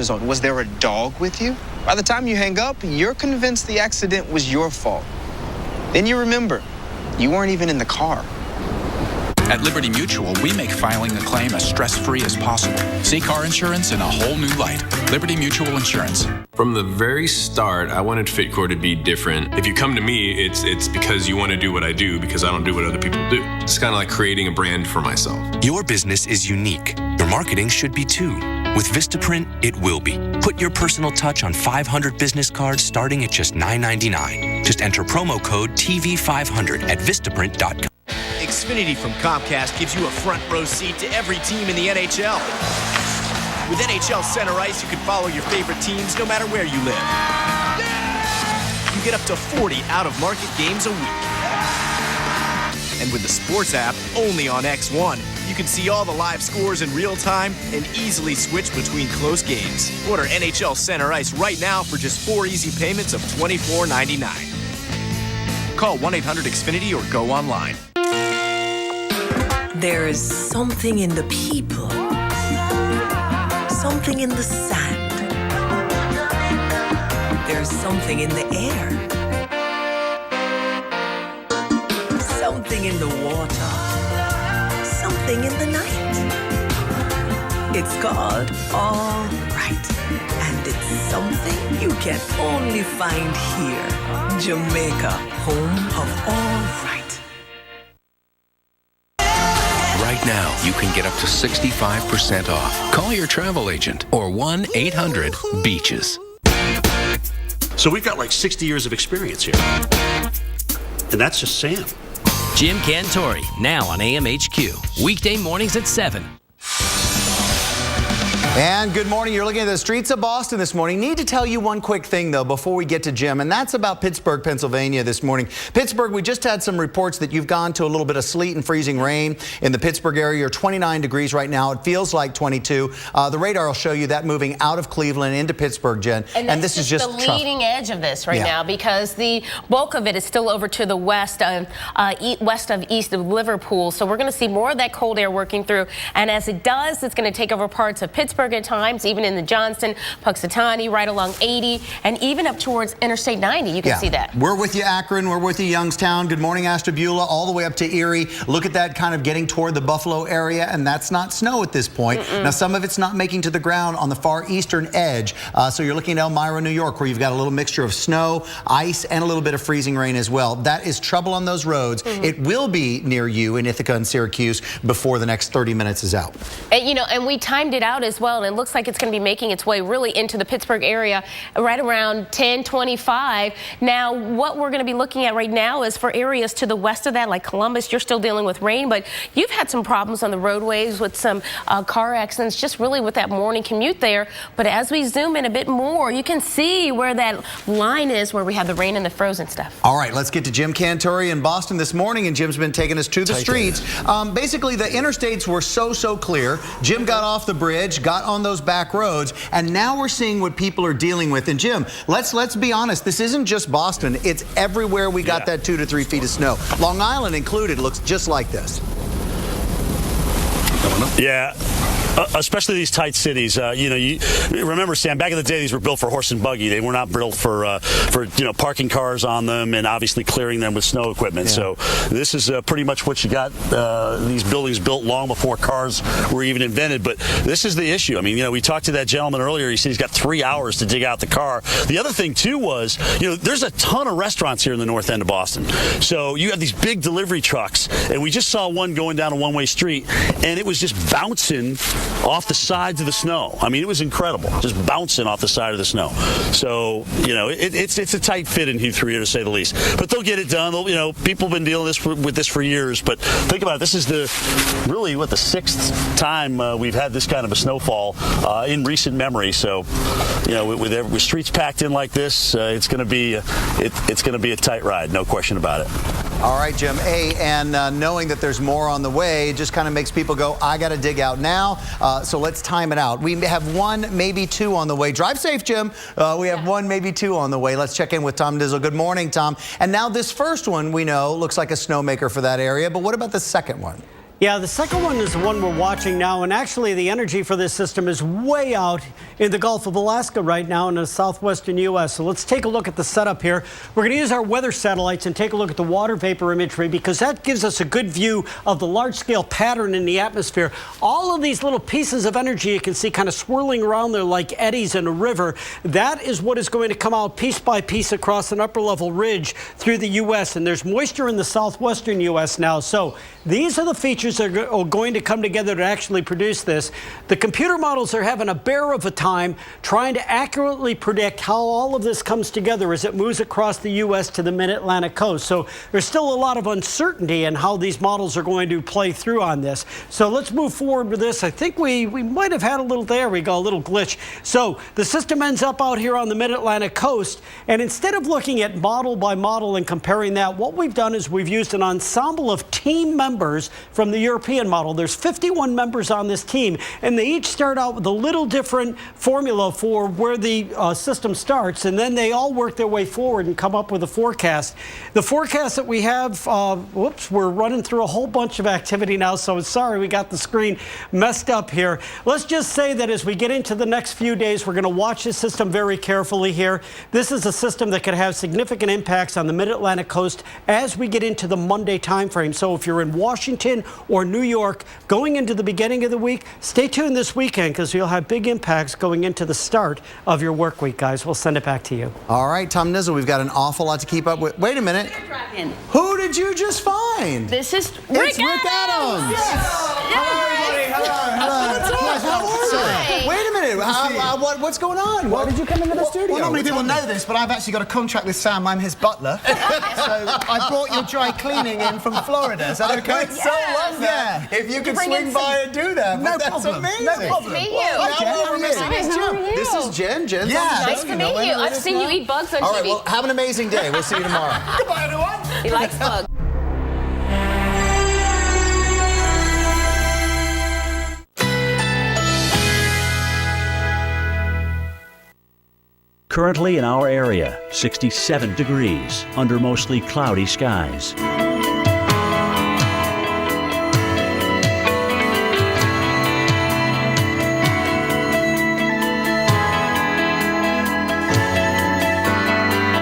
was on. Was there a dog with you? By the time you hang up, you're convinced the accident was your fault. Then you remember, you weren't even in the car. At Liberty Mutual, we make filing a claim as stress-free as possible. See car insurance in a whole new light. Liberty Mutual Insurance. From the very start, I wanted FitCore to be different. If you come to me, it's because you want to do what I do, because I don't do what other people do. It's kind of like creating a brand for myself. Your business is unique. Your marketing should be too. With Vistaprint, it will be. Put your personal touch on 500 business cards starting at just $9.99. Just enter promo code TV500 at Vistaprint.com. Xfinity from Comcast gives you a front row seat to every team in the NHL. With NHL Center Ice, you can follow your favorite teams no matter where you live. You get up to 40 out-of-market games a week. And with the Sports app, only on X1, you can see all the live scores in real time and easily switch between close games. Order NHL Center Ice right now for just 4 easy payments of $24.99. Call 1-800-XFINITY or go online. There is something in the people, something in the sand, there's something in the air, something in the water, something in the night. It's called All Right, and it's something you can only find here. Jamaica, home of All Right. Right now, you can get up to 65% off. Call your travel agent or 1-800-BEACHES. So we've got like 60 years of experience here. And that's just Sam. Jim Cantori, now on AMHQ. Weekday mornings at 7. And good morning. You're looking at the streets of Boston this morning. Need to tell you one quick thing, though, before we get to Jim, and that's about Pittsburgh, Pennsylvania this morning. Pittsburgh, we just had some reports that you've gone to a little bit of sleet and freezing rain in the Pittsburgh area. You're 29 degrees right now. It feels like 22. The radar will show you that moving out of Cleveland into Pittsburgh, Jen. And this is just the leading edge of this right now, because the bulk of it is still over to the west of east of Liverpool. So we're going to see more of that cold air working through. And as it does, it's going to take over parts of Pittsburgh at times, even in the Johnston, Puxatawny, right along 80, and even up towards Interstate 90. You can see that. We're with you, Akron. We're with you, Youngstown. Good morning, Ashtabula, all the way up to Erie. Look at that kind of getting toward the Buffalo area, and that's not snow at this point. Now, some of it's not making to the ground on the far eastern edge. So you're looking at Elmira, New York, where you've got a little mixture of snow, ice, and a little bit of freezing rain as well. That is trouble on those roads. It will be near you in Ithaca and Syracuse before the next 30 minutes is out. And, you know, and we timed it out as well, and it looks like it's going to be making its way really into the Pittsburgh area right around 10:25. Now, what we're going to be looking at right now is for areas to the west of that, like Columbus. You're still dealing with rain, but you've had some problems on the roadways with some car accidents, just really with that morning commute there. But as we zoom in a bit more, you can see where that line is, where we have the rain and the frozen stuff. All right, let's get to Jim Cantori in Boston this morning, and Jim's been taking us to the streets. Basically, the interstates were so clear. Jim got off the bridge, got on those back roads, and now we're seeing what people are dealing with. And Jim, let's be honest, this isn't just Boston. It's everywhere we got that 2 to 3 feet of snow. Long Island included looks just like this. Yeah. Especially these tight cities. You remember, Sam, back in the day, these were built for horse and buggy. They were not built for parking cars on them and obviously clearing them with snow equipment. So this is pretty much what you got. These buildings built long before cars were even invented. But this is the issue. I mean, we talked to that gentleman earlier. He said he's got 3 hours to dig out the car. The other thing, too, was, there's a ton of restaurants here in the north end of Boston. So you have these big delivery trucks, and we just saw one going down a one-way street, and it was just bouncing off the sides of the snow. I mean, it was incredible, just bouncing off the side of the snow. So, it's a tight fit in Heathrow here, to say the least. But they'll get it done. People have been dealing with this for years. But think about it. This is the 6th time we've had this kind of a snowfall in recent memory. So, with streets packed in like this, it's going to be a tight ride, no question about it. All right, Jim. And knowing that there's more on the way, it just kind of makes people go, I got to dig out now. So let's time it out. We have 1, maybe 2 on the way. Drive safe, Jim. We have 1, maybe 2 on the way. Let's check in with Tom Dizzle. Good morning, Tom. And now this first one, we know, looks like a snowmaker for that area. But what about the second one? Yeah, the second one is the one we're watching now, and actually the energy for this system is way out in the Gulf of Alaska right now in the southwestern U.S. So let's take a look at the setup here. We're going to use our weather satellites and take a look at the water vapor imagery because that gives us a good view of the large-scale pattern in the atmosphere. All of these little pieces of energy you can see kind of swirling around there like eddies in a river. That is what is going to come out piece by piece across an upper-level ridge through the U.S., and there's moisture in the southwestern U.S. now. So these are the features that are going to come together to actually produce this. The computer models are having a bear of a time trying to accurately predict how all of this comes together as it moves across the U.S. to the mid-Atlantic coast. So there's still a lot of uncertainty in how these models are going to play through on this. So let's move forward with this. I think we might have had a little, there we go, a little glitch. So the system ends up out here on the mid-Atlantic coast, and instead of looking at model by model and comparing that, what we've done is we've used an ensemble of team members from the European model. There's 51 members on this team, and they each start out with a little different formula for where the system starts, and then they all work their way forward and come up with a forecast. The forecast that we have, whoops, we're running through a whole bunch of activity now, so sorry we got the screen messed up here. Let's just say that as we get into the next few days, we're going to watch this system very carefully here. This is a system that could have significant impacts on the mid-Atlantic coast as we get into the Monday timeframe. So if you're in Washington or New York going into the beginning of the week, stay tuned this weekend because you'll have big impacts going into the start of your work week, guys. We'll send it back to you. All right, Tom Nizzle, we've got an awful lot to keep up with. Wait a minute. Who did you just find? This is Rick Adams. Yes. Hello. Wait a minute. What's going on? Why did you come into the studio? Well, not many people know this, but I've actually got a contract with Sam. I'm his butler. So I brought your dry cleaning in from Florida. Is that okay? I'd so love that. Yeah. If you could swing by and do that. No That's problem. amazing. No problem. Nice to meet you. Well, Jen, how are you? How are you? This is Jen. Jen's Yeah. on the show. Nice to meet you. I've seen you eat bugs on All TV. right, well, have an amazing day. We'll see you tomorrow. Goodbye, everyone. He likes bugs. Currently in our area, 67 degrees under mostly cloudy skies.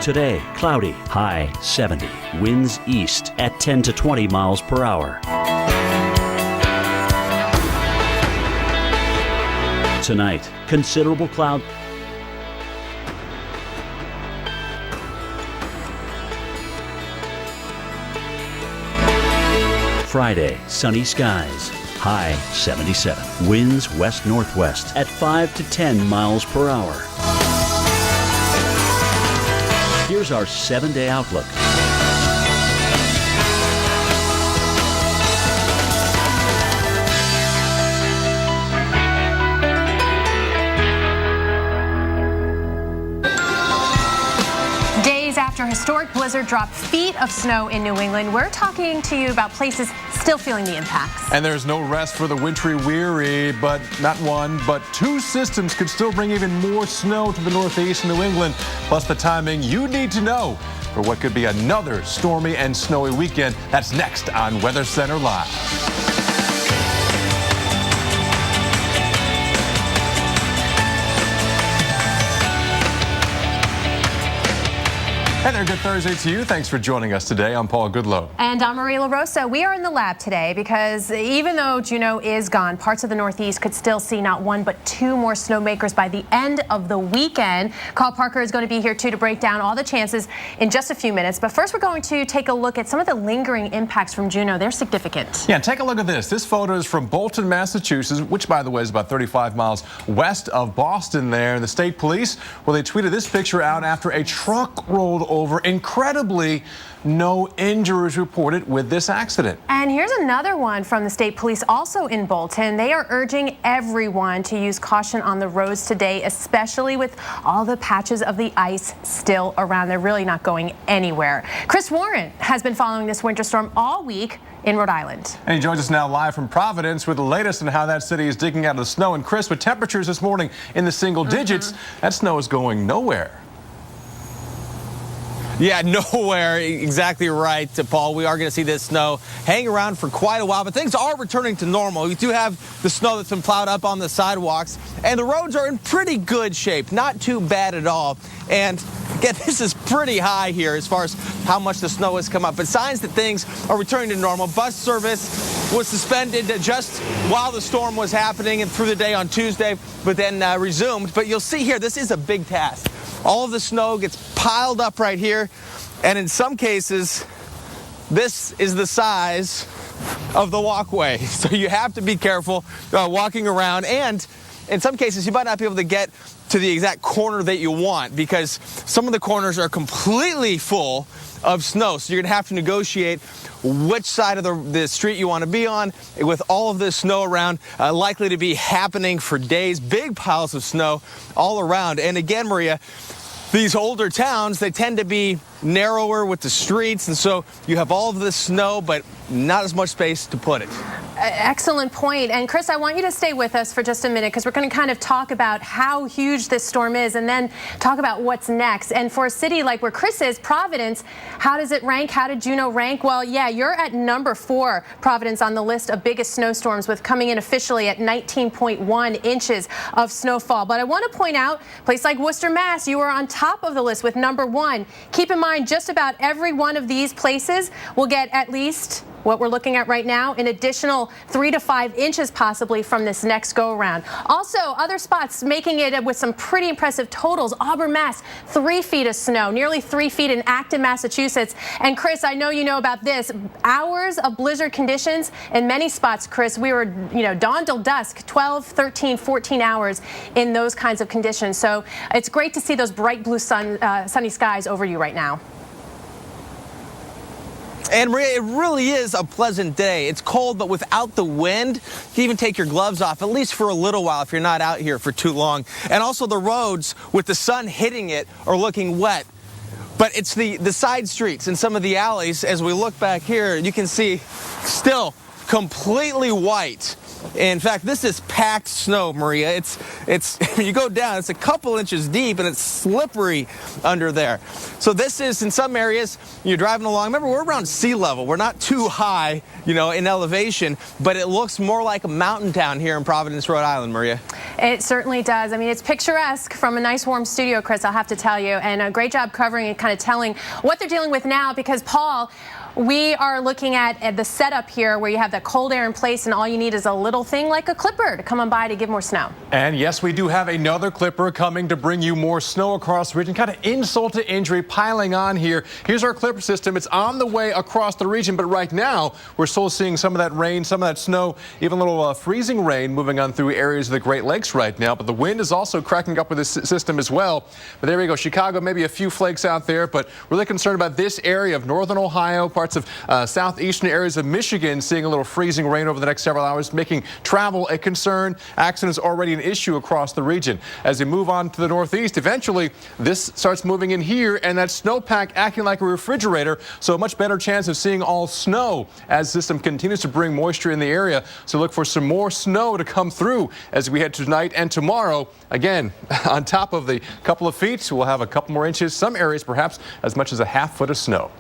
Today, cloudy, high 70, winds east at 10 to 20 miles per hour. Tonight, considerable cloud. Friday, sunny skies, high 77, winds west-northwest at 5 to 10 miles per hour. Here's our 7-day outlook. Days after a historic blizzard dropped feet of snow in New England, we're talking to you about places still feeling the impacts. And there's no rest for the wintry weary, but not one, but two systems could still bring even more snow to the northeast New England, plus the timing you need to know for what could be another stormy and snowy weekend. That's next on Weather Center Live. Hey there, good Thursday to you. Thanks for joining us today. I'm Paul Goodlow. And I'm Marie LaRosa. We are in the lab today because even though Juno is gone, parts of the Northeast could still see not one but two more snowmakers by the end of the weekend. Carl Parker is going to be here too to break down all the chances in just a few minutes. But first, we're going to take a look at some of the lingering impacts from Juno. They're significant. Yeah, take a look at this. This photo is from Bolton, Massachusetts, which, by the way, is about 35 miles west of Boston there. And the state police, well, they tweeted this picture out after a truck rolled over. Incredibly, no injuries reported with this accident. And here's another one from the state police also in Bolton. They are urging everyone to use caution on the roads today, especially with all the patches of the ice still around. They're really not going anywhere. Chris Warren has been following this winter storm all week in Rhode Island. And he joins us now live from Providence with the latest on how that city is digging out of the snow. And Chris, with temperatures this morning in the single digits, that snow is going nowhere. Yeah, nowhere. Exactly right, Paul. We are going to see this snow hang around for quite a while, but things are returning to normal. We do have the snow that's been plowed up on the sidewalks, and the roads are in pretty good shape. Not too bad at all. And again, this is pretty high here as far as how much the snow has come up, but signs that things are returning to normal. Bus service was suspended just while the storm was happening and through the day on Tuesday, but then resumed. But you'll see here, this is a big task. All of the snow gets piled up right here, and in some cases, this is the size of the walkway. So you have to be careful walking around, and in some cases, you might not be able to get to the exact corner that you want because some of the corners are completely full of snow. So you're gonna have to negotiate which side of the street you want to be on with all of this snow around, likely to be happening for days. Big piles of snow all around. And again, Maria, these older towns, they tend to be narrower with the streets, and so you have all of this snow, but not as much space to put it. Excellent point. And Chris, I want you to stay with us for just a minute because we're going to kind of talk about how huge this storm is and then talk about what's next. And for a city like where Chris is, Providence, how does it rank? How did Juneau rank? Well, yeah, you're at number 4, Providence, on the list of biggest snowstorms, with coming in officially at 19.1 inches of snowfall. But I want to point out, a place like Worcester, Mass, you are on top of the list with number 1. Keep in mind, just about every one of these places will get at least what we're looking at right now, an additional 3 to 5 inches possibly from this next go around. Also, other spots making it with some pretty impressive totals. Auburn, Mass, 3 feet of snow, nearly 3 feet in Acton, Massachusetts. And Chris, I know you know about this. Hours of blizzard conditions in many spots, Chris. We were, dawn till dusk, 12, 13, 14 hours in those kinds of conditions. So it's great to see those bright blue sunny skies over you right now. And Maria, it really is a pleasant day. It's cold, but without the wind, you can even take your gloves off, at least for a little while if you're not out here for too long. And also the roads, with the sun hitting it, are looking wet. But it's the side streets and some of the alleys. As we look back here, you can see still completely white. In fact, this is packed snow, Maria. It's when you go down, it's a couple inches deep and it's slippery under there. So this is, in some areas, you're driving along. Remember, we're around sea level. We're not too high, in elevation, but it looks more like a mountain town here in Providence, Rhode Island, Maria. It certainly does. I mean, it's picturesque from a nice warm studio, Chris, I'll have to tell you. And a great job covering and kind of telling what they're dealing with now because, Paul, we are looking at the setup here where you have that cold air in place and all you need is a little thing like a clipper to come on by to give more snow. And yes, we do have another clipper coming to bring you more snow across the region. Kind of insult to injury piling on here. Here's our clipper system. It's on the way across the region, but right now we're still seeing some of that rain, some of that snow, even a little freezing rain moving on through areas of the Great Lakes right now. But the wind is also cracking up with this system as well. But there we go. Chicago, maybe a few flakes out there, but really concerned about this area of northern Ohio, parts of southeastern areas of Michigan, seeing a little freezing rain over the next several hours, making travel a concern. Accidents already an issue across the region. As we move on to the northeast, eventually this starts moving in here, and that snowpack acting like a refrigerator, so a much better chance of seeing all snow as the system continues to bring moisture in the area. So look for some more snow to come through as we head to tonight and tomorrow. Again, on top of the couple of feet, we'll have a couple more inches, some areas perhaps as much as a half foot of snow.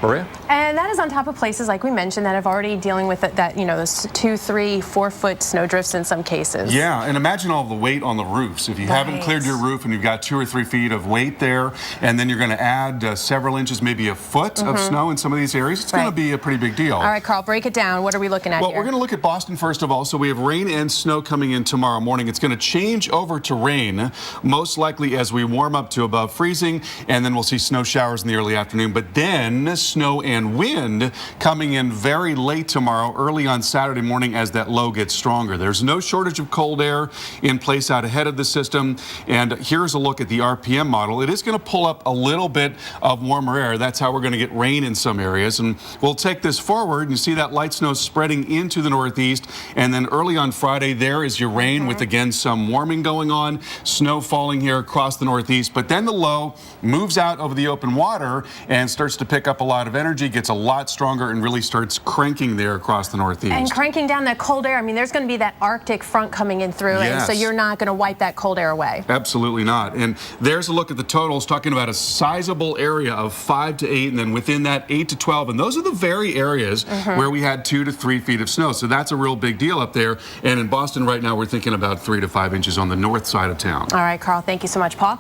Maria? And that is on top of places like we mentioned that have already dealing with those 2, 3, 4 foot snow drifts in some cases. Yeah, and imagine all the weight on the roofs. If you haven't cleared your roof and you've got 2 or 3 feet of weight there, and then you're going to add several inches, maybe a foot of snow in some of these areas, it's going to be a pretty big deal. All right, Carl, break it down. What are we looking at here? Well, we're going to look at Boston first of all. So we have rain and snow coming in tomorrow morning. It's going to change over to rain, most likely as we warm up to above freezing, and then we'll see snow showers in the early afternoon. But then snow and wind coming in very late tomorrow, early on Saturday morning as that low gets stronger. There's no shortage of cold air in place out ahead of the system. And here's a look at the RPM model. It is going to pull up a little bit of warmer air. That's how we're going to get rain in some areas. And we'll take this forward and you see that light snow spreading into the northeast. And then early on Friday, there is your rain with, again, some warming going on, snow falling here across the northeast. But then the low moves out over the open water and starts to pick up a lot lot of energy, gets a lot stronger, and really starts cranking there across the northeast. And cranking down that cold air. I mean, there's going to be that Arctic front coming in through, and so you're not going to wipe that cold air away. Absolutely not. And there's a look at the totals, talking about a sizable area of 5 to 8, and then within that 8 to 12. And those are the very areas where we had 2 to 3 feet of snow. So that's a real big deal up there. And in Boston right now, we're thinking about 3 to 5 inches on the north side of town. All right, Carl, thank you so much. Paul?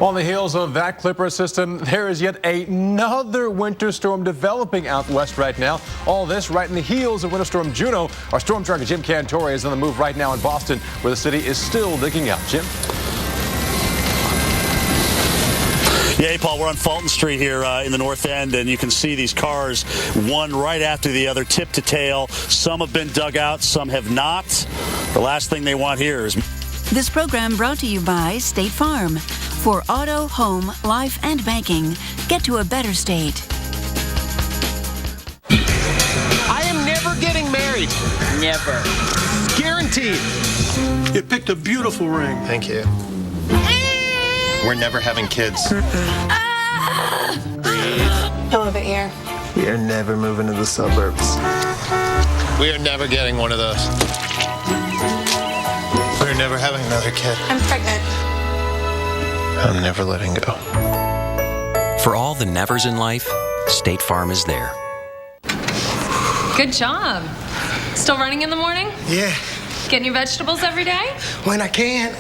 On the heels of that Clipper system, there is yet another winter storm developing out west right now. All this right in the heels of Winter Storm Juno. Our storm tracker Jim Cantore is on the move right now in Boston, where the city is still digging out. Jim? Yeah, hey, Paul, we're on Fulton Street here in the north end, and you can see these cars, one right after the other, tip to tail. Some have been dug out, some have not. The last thing they want here is... This program brought to you by State Farm. For auto, home, life, and banking, get to a better state. I am never getting married. Never. Guaranteed. You picked a beautiful ring. Thank you. We're never having kids. Pillow of ear. We are never moving to the suburbs. We are never getting one of those. We're never having another kid. I'm pregnant. I'm never letting go. For all the nevers in life, State Farm is there. Good job. Still running in the morning? Yeah. Getting your vegetables every day? When I can.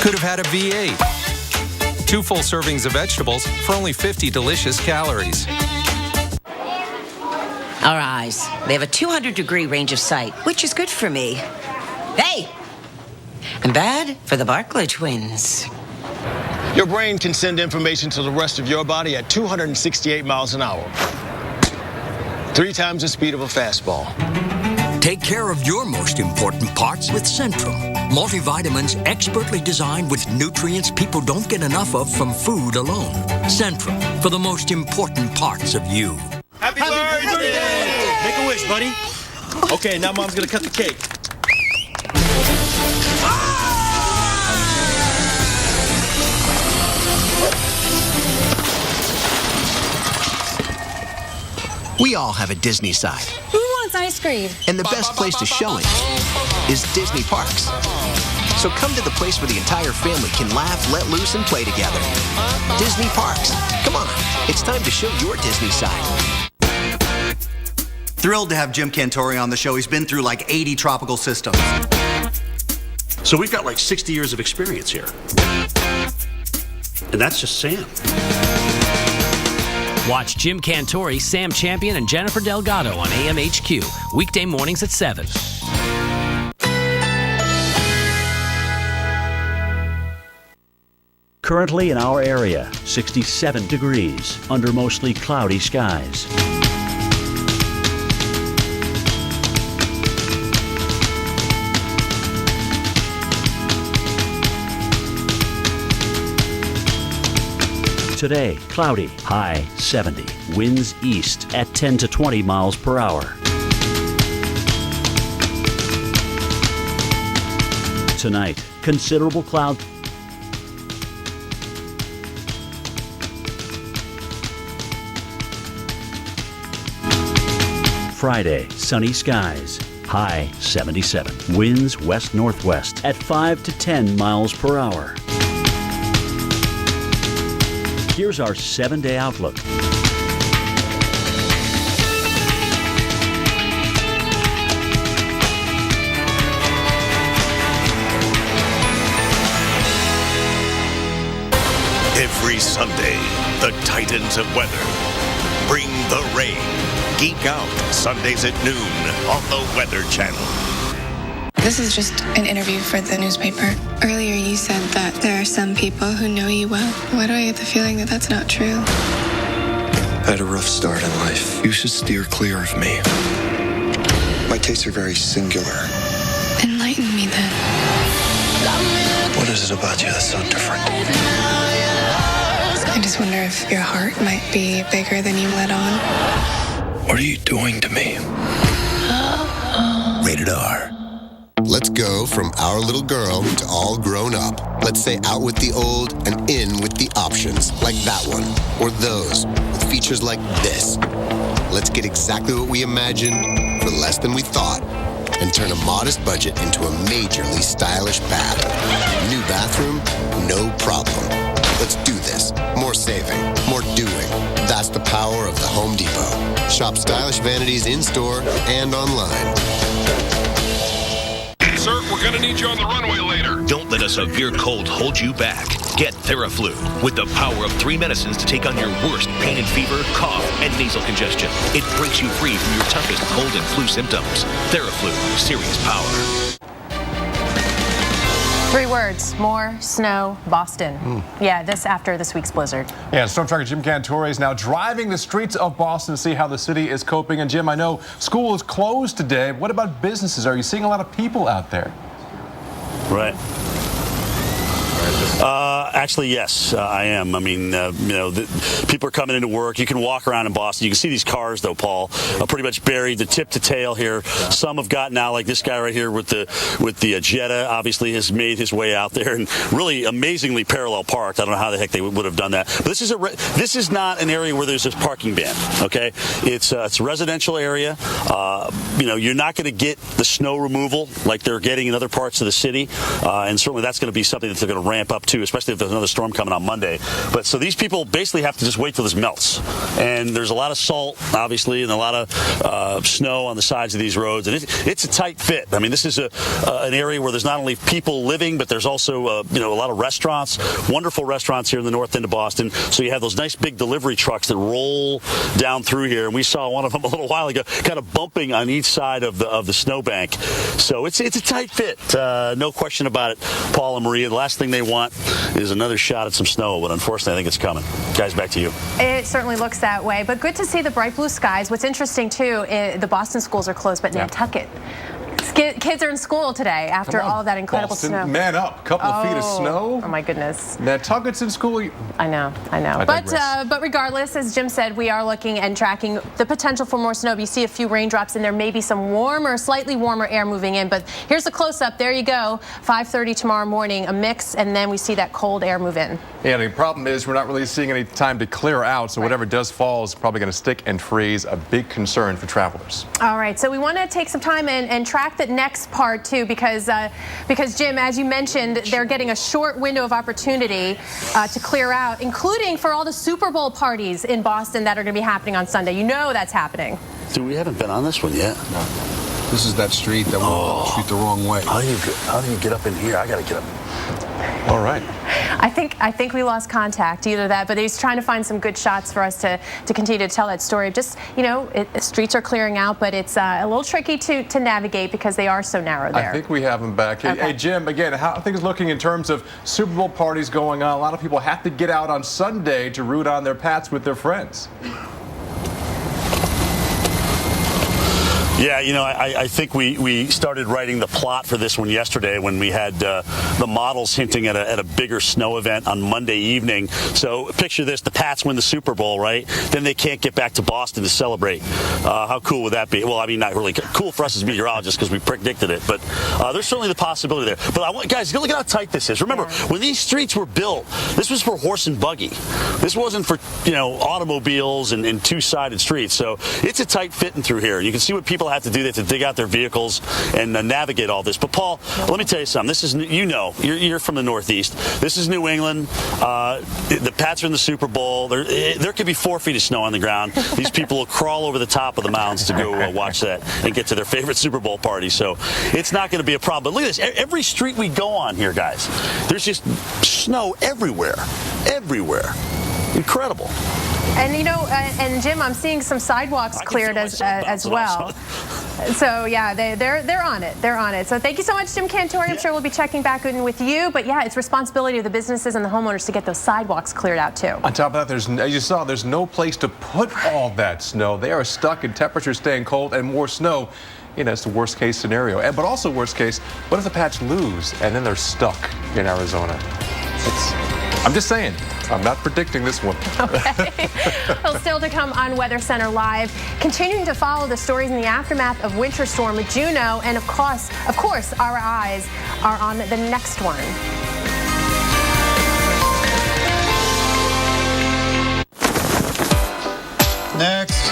Could have had a V8. 2 full servings of vegetables for only 50 delicious calories. Our eyes. They have a 200-degree range of sight, which is good for me. Hey! And bad for the Barkley twins. Your brain can send information to the rest of your body at 268 miles an hour. 3 times the speed of a fastball. Take care of your most important parts with Centrum. Multivitamins expertly designed with nutrients people don't get enough of from food alone. Centrum, for the most important parts of you. Happy birthday! Make a wish, buddy. Okay, now Mom's gonna cut the cake. We all have a Disney side, Who wants ice cream? and the best place to show it is Disney Parks. So come to the place where the entire family can laugh, let loose, and play together. Disney Parks. Come on, it's time to show your Disney side. Thrilled to have Jim Cantore on the show. He's been through like 80 tropical systems. So we've got like 60 years of experience here. And that's just Sam. Watch Jim Cantore, Sam Champion, and Jennifer Delgado on AMHQ, weekday mornings at 7. Currently in our area, 67 degrees under mostly cloudy skies. Today, cloudy, high 70, winds east at 10 to 20 miles per hour. Tonight, considerable cloud. Friday, sunny skies, high 77, winds west-northwest at 5 to 10 miles per hour. Here's our 7-day outlook. Every Sunday, the Titans of weather bring the rain. Geek Out, Sundays at noon on the Weather Channel. This is just an interview for the newspaper. Earlier you said that there are some people who know you well. Why do I get the feeling that that's not true? I had a rough start in life. You should steer clear of me. My tastes are very singular. Enlighten me then. What is it about you that's so different? I just wonder if your heart might be bigger than you let on. What are you doing to me? Rated R. Let's go from our little girl to all grown up. Let's say out with the old and in with the options, like that one, or those, with features like this. Let's get exactly what we imagined for less than we thought, and turn a modest budget into a majorly stylish bath. New bathroom? No problem. Let's do this. More saving, more doing. That's the power of the Home Depot. Shop stylish vanities in-store and online. Sir, we're going to need you on the runway later. Don't let a severe cold hold you back. Get Theraflu with the power of 3 medicines to take on your worst pain and fever, cough, and nasal congestion. It breaks you free from your toughest cold and flu symptoms. Theraflu, serious power. 3 words: more snow, Boston. Yeah, this after this week's blizzard. Yeah, Storm Tracker Jim Cantore is now driving the streets of Boston to see how the city is coping. And Jim, I know school is closed today. What about businesses? Are you seeing a lot of people out there? Right. Actually, yes, I am. I mean, people are coming into work. You can walk around in Boston. You can see these cars, though, Paul, pretty much buried the tip to tail here. Some have gotten out, like this guy right here with the Jetta, obviously has made his way out there and really amazingly parallel parked. I don't know how the heck they would have done that. But this is not an area where there's a parking ban. Okay, it's a residential area. You're not going to get the snow removal like they're getting in other parts of the city, and certainly that's going to be something that they're going to ramp up to, especially if there's another storm coming on Monday. But so these people basically have to just wait till this melts. And there's a lot of salt, obviously, and a lot of snow on the sides of these roads. And it's a tight fit. I mean, this is an area where there's not only people living, but there's also a lot of restaurants, wonderful restaurants here in the north end of Boston. So you have those nice big delivery trucks that roll down through here. And we saw one of them a little while ago, kind of bumping on each side of the snowbank. So it's a tight fit, no question about it. Paul and Maria, the last thing they want is another shot at some snow, but unfortunately I think it's coming. Guys, back to you. It certainly looks that way, but good to see the bright blue skies. What's interesting too, the Boston schools are closed, but Nantucket. Kids are in school today after all of that incredible Boston, snow. Man up, couple of feet of snow. Oh my goodness. Nantucket's in school. I know. But regardless, as Jim said, we are looking and tracking the potential for more snow. You see a few raindrops, and there may be some slightly warmer air moving in. But here's a close-up. There you go. 5:30 tomorrow morning, a mix, and then we see that cold air move in. Yeah, the problem is we're not really seeing any time to clear out, so whatever does fall is probably going to stick and freeze. A big concern for travelers. All right, so we want to take some time and track that next part too, because Jim, as you mentioned, they're getting a short window of opportunity to clear out, including for all the Super Bowl parties in Boston that are going to be happening on Sunday. You know that's happening. Dude, we haven't been on this one yet. No. This is that street that went street the wrong way. How do you get up in here? I got to get up. All right. I think we lost contact, either that, but he's trying to find some good shots for us to continue to tell that story. Just, streets are clearing out, but it's a little tricky to navigate because they are so narrow there. I think we have them back. Okay. Hey, Jim, again, how are things looking in terms of Super Bowl parties going on? A lot of people have to get out on Sunday to root on their Pats with their friends. Yeah, I think we started writing the plot for this one yesterday when we had the models hinting at a bigger snow event on Monday evening. So picture this, the Pats win the Super Bowl, right? Then they can't get back to Boston to celebrate. How cool would that be? Well, I mean, not really cool for us as meteorologists because we predicted it, but there's certainly the possibility there. But guys, look at how tight this is. Remember, when these streets were built, this was for horse and buggy. This wasn't for, automobiles and two-sided streets. So it's a tight fitting through here. You can see what people have to do. They have to dig out their vehicles and navigate all this. But Paul, let me tell you something. This is, you're from the Northeast. This is New England. The Pats are in the Super Bowl. There could be 4 feet of snow on the ground. These people will crawl over the top of the mounds to go watch that and get to their favorite Super Bowl party. So it's not going to be a problem. But look at this. Every street we go on here, guys, there's just snow everywhere. Everywhere. Incredible. And and Jim, I'm seeing some sidewalks cleared as well. So yeah, they're on it. They're on it. So thank you so much, Jim Cantore. I'm sure we'll be checking back in with you. But yeah, it's responsibility of the businesses and the homeowners to get those sidewalks cleared out too. On top of that, as you saw, there's no place to put all that snow. They are stuck in temperatures staying cold and more snow. It's the worst case scenario. But also worst case, what if the Pats lose and then they're stuck in Arizona? I'm just saying. I'm not predicting this one. Okay. Well, still to come on Weather Center Live, continuing to follow the stories in the aftermath of Winter Storm Juno, and of course, our eyes are on the next one. Next.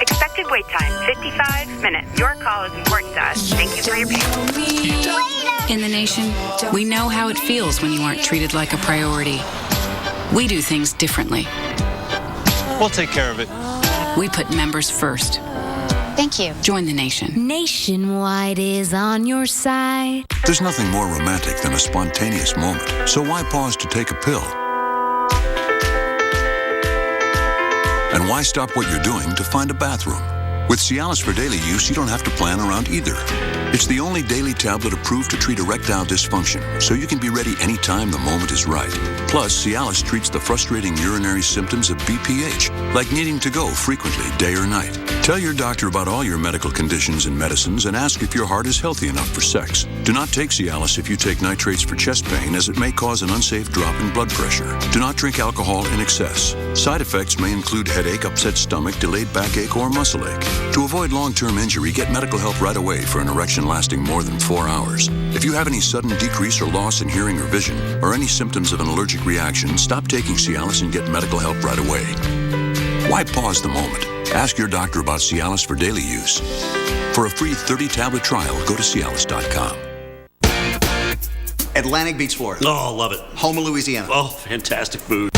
Expected wait time, 55 minutes. Your call is important to us. Thank you for your patience. In the nation, we know how it feels when you aren't treated like a priority. We do things differently. We'll take care of it. We put members first. Thank you. Join the nation. Nationwide is on your side. There's nothing more romantic than a spontaneous moment, so why pause to take a pill? And why stop what you're doing to find a bathroom? With Cialis for daily use, you don't have to plan around either. It's the only daily tablet approved to treat erectile dysfunction, so you can be ready anytime the moment is right. Plus, Cialis treats the frustrating urinary symptoms of BPH, like needing to go frequently, day or night. Tell your doctor about all your medical conditions and medicines and ask if your heart is healthy enough for sex. Do not take Cialis if you take nitrates for chest pain, as it may cause an unsafe drop in blood pressure. Do not drink alcohol in excess. Side effects may include headache, upset stomach, delayed backache, or muscle ache. To avoid long-term injury, get medical help right away for an erection lasting more than 4 hours. If you have any sudden decrease or loss in hearing or vision, or any symptoms of an allergic reaction, stop taking Cialis and get medical help right away. Why pause the moment? Ask your doctor about Cialis for daily use. For a free 30-tablet trial, go to Cialis.com. Atlantic beats Florida. Oh, love it. Houma, Louisiana. Oh, fantastic food.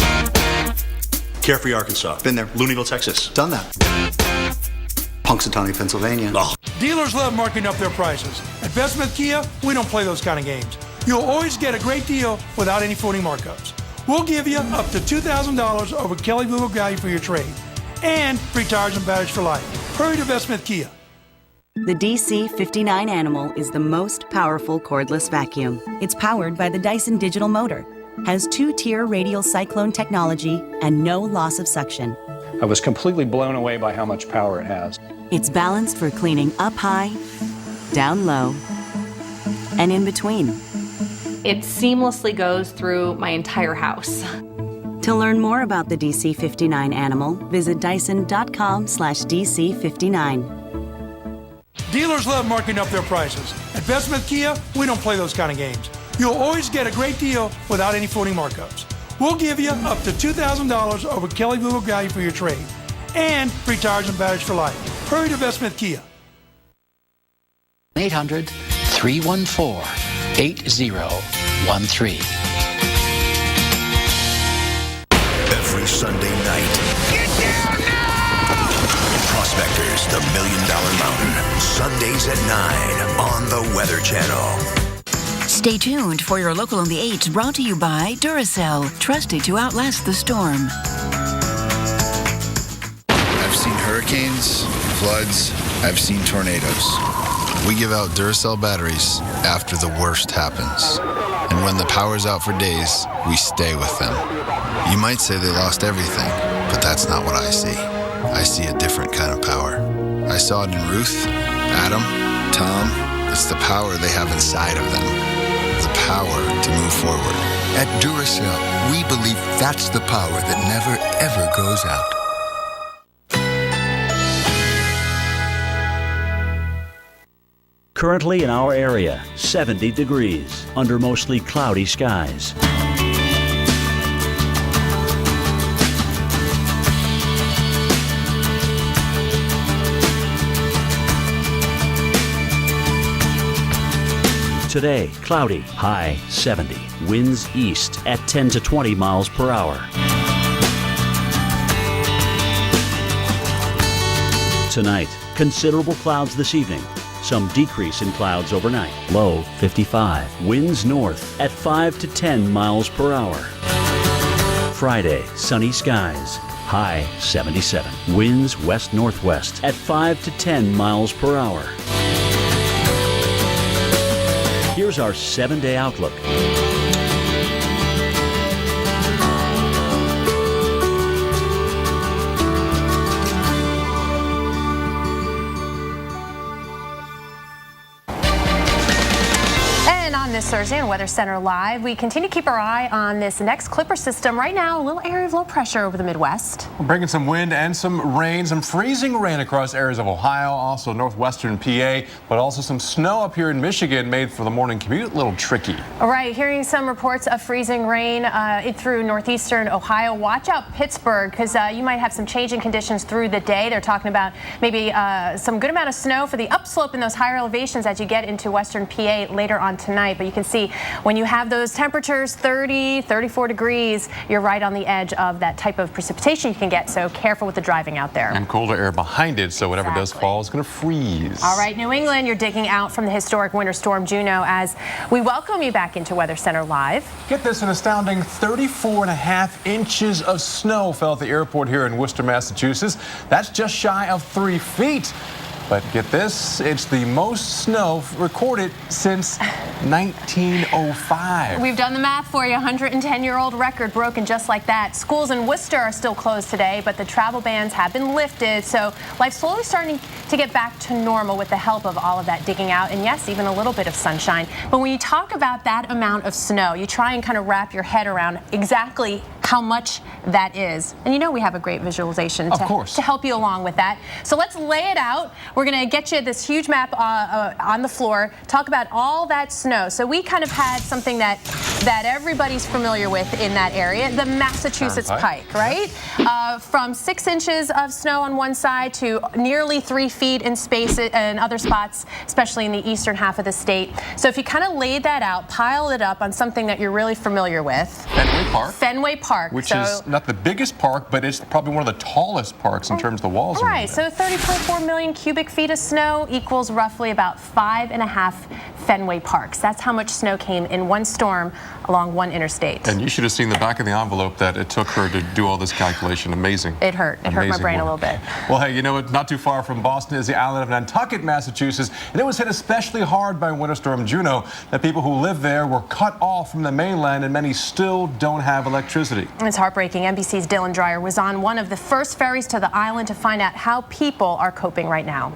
Carefree, Arkansas. Been there. Looneyville, Texas. Done that. Punxsutawney, Pennsylvania. Oh. Dealers love marking up their prices. At Best Smith Kia, we don't play those kind of games. You'll always get a great deal without any phony markups. We'll give you up to $2,000 over Kelly Blue Book value for your trade. And free tires and batteries for life. Hurry to Best Smith Kia. The DC-59 Animal is the most powerful cordless vacuum. It's powered by the Dyson Digital Motor, has 2-tier radial cyclone technology, and no loss of suction. I was completely blown away by how much power it has. It's balanced for cleaning up high, down low, and in between. It seamlessly goes through my entire house. To learn more about the DC-59 Animal, visit Dyson.com/DC-59. Dealers love marking up their prices. At Best Smith Kia, we don't play those kind of games. You'll always get a great deal without any phony markups. We'll give you up to $2,000 over Kelly Blue Book value for your trade. And free tires and batteries for life. Hurry to Best Smith Kia. 800-314-8013. Every Sunday night. Get down now! Prospectors, the $1 Million Mountain. Sundays at 9 on the Weather Channel. Stay tuned for your Local on the 8s, brought to you by Duracell, trusted to outlast the storm. I've seen hurricanes, floods, I've seen tornadoes. We give out Duracell batteries after the worst happens. And when the power's out for days, we stay with them. You might say they lost everything, but that's not what I see. I see a different kind of power. I saw it in Ruth, Adam, Tom. It's the power they have inside of them. The power to move forward. At Duracell, we believe that's the power that never, ever goes out. Currently in our area, 70 degrees under mostly cloudy skies. Today, cloudy, high 70. Winds east at 10 to 20 miles per hour. Tonight, considerable clouds this evening. Some decrease in clouds overnight. Low 55. Winds north at 5 to 10 miles per hour. Friday, sunny skies. High 77. Winds west-northwest at 5 to 10 miles per hour. Here's our 7-day outlook. this Thursday on Weather Center Live. We continue to keep our eye on this next Clipper system. Right now, a little area of low pressure over the Midwest. We're bringing some wind and some rain, some freezing rain across areas of Ohio, also northwestern PA, but also some snow up here in Michigan made for the morning commute a little tricky. All right, hearing some reports of freezing rain through northeastern Ohio. Watch out Pittsburgh, because you might have some changing conditions through the day. They're talking about maybe some good amount of snow for the upslope in those higher elevations as you get into western PA later on tonight. But you can see when you have those temperatures 30, 34 degrees, you're right on the edge of that type of precipitation you can get. So careful with the driving out there. And colder air behind it, so whatever does fall is going to freeze. All right, New England, you're digging out from the historic winter storm Juno as we welcome you back into Weather Center Live. Get this, an astounding 34.5 inches of snow fell at the airport here in Worcester, Massachusetts. That's just shy of 3 feet. But get this, it's the most snow recorded since 1905. We've done the math for you. 110-year-old record broken just like that. Schools in Worcester are still closed today, but the travel bans have been lifted. So life's slowly starting to get back to normal with the help of all of that digging out. And yes, even a little bit of sunshine. But when you talk about that amount of snow, you try and kind of wrap your head around exactly how much that is. And you know we have a great visualization to help you along with that. So let's lay it out. We're going to get you this huge map on the floor, talk about all that snow. So we kind of had something that everybody's familiar with in that area, the Massachusetts Pike, right? From 6 inches of snow on one side to nearly 3 feet in space in other spots, especially in the eastern half of the state. So if you kind of laid that out, pile it up on something that you're really familiar with. Fenway Park. Fenway Park. Which is not the biggest park, but it's probably one of the tallest parks in terms of the walls. Right, so 30.4 million cubic feet of snow equals roughly about 5.5 Fenway Parks. That's how much snow came in one storm along one interstate. And you should have seen the back of the envelope that it took her to do all this calculation. Amazing. It hurt. It hurt my brain a little bit. Well, hey, you know what? Not too far from Boston is the island of Nantucket, Massachusetts, and it was hit especially hard by Winter Storm Juno. The people who live there were cut off from the mainland, and many still don't have electricity. It's heartbreaking. NBC's Dylan Dreyer was on one of the first ferries to the island to find out how people are coping right now.